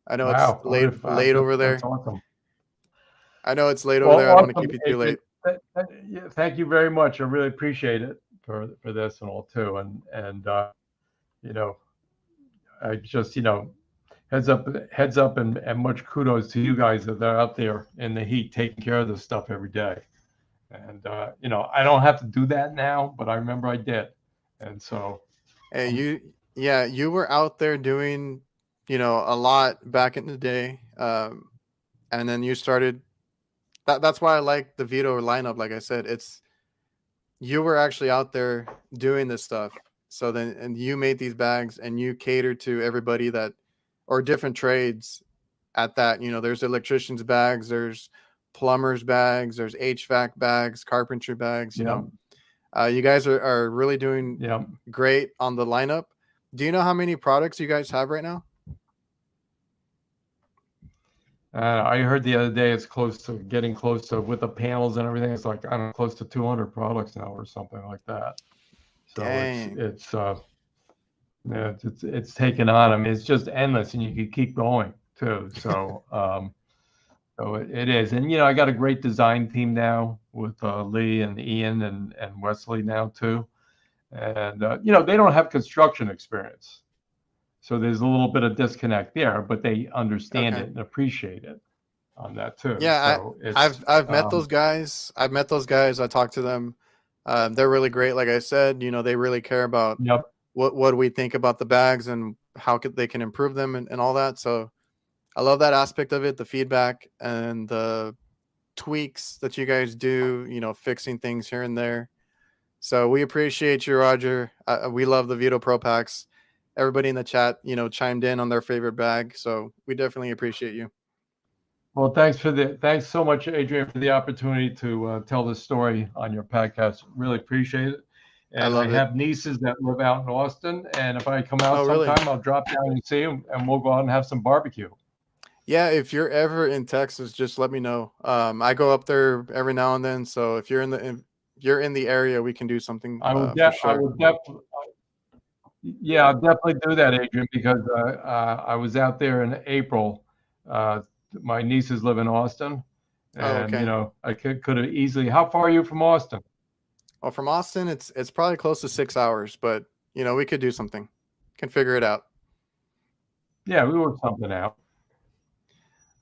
I know it's late over there. That's awesome. I know it's late over there. I don't want to keep you too late. Thank you very much. I really appreciate it for this and all too. And I just, heads up and much kudos to you guys that are out there in the heat taking care of this stuff every day. And, I don't have to do that now, but I remember I did. And so. Hey, you were out there doing, a lot back in the day. And then you started, that's why I like the Veto lineup. Like I said, you were actually out there doing this stuff. So then, and you made these bags and you catered to everybody or different trades at that, there's electricians bags, there's plumbers bags, there's HVAC bags, carpentry bags, you guys are really doing great on the lineup. Do you know how many products you guys have right now? I heard the other day it's getting close to with the panels and everything. It's like, I don't know, close to 200 products now or something like that. So Dang. it's taken on. I mean, it's just endless, and you could keep going too. So, so it is. And I got a great design team now with Lee and Ian and Wesley now too. And they don't have construction experience, so there's a little bit of disconnect there, but they understand it and appreciate it on that too. Yeah, so I've met those guys. I talked to them. They're really great. Like I said, they really care about what we think about the bags and how they can improve them and all that. So I love that aspect of it, the feedback and the tweaks that you guys do, fixing things here and there. So we appreciate you, Roger. We love the Veto Pro Pacs. Everybody in the chat, chimed in on their favorite bag. So we definitely appreciate you. Well, thanks so much, Adrian, for the opportunity to tell this story on your podcast. Really appreciate it. And I have nieces that live out in Austin, and if I come out sometime, I'll drop down and see them, and we'll go out and have some barbecue. Yeah, if you're ever in Texas, just let me know. I go up there every now and then, so if you're in the area, we can do something. I'll definitely do that, Adrian, because I was out there in April. My nieces live in Austin, and I could have easily. How far are you from Austin? Well, from Austin, it's probably close to 6 hours, but we could do something. Can figure it out. Yeah, we work something out.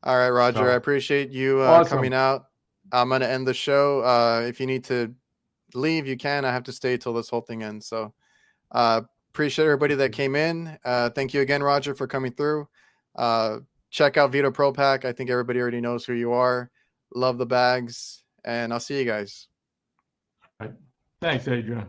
All right, Roger. I appreciate you coming out. I'm gonna end the show. If you need to leave, you can. I have to stay till this whole thing ends. So appreciate everybody that came in. Thank you again, Roger, for coming through. Check out Veto Pro Pac. I think everybody already knows who you are. Love the bags, and I'll see you guys. Thanks, Adrian.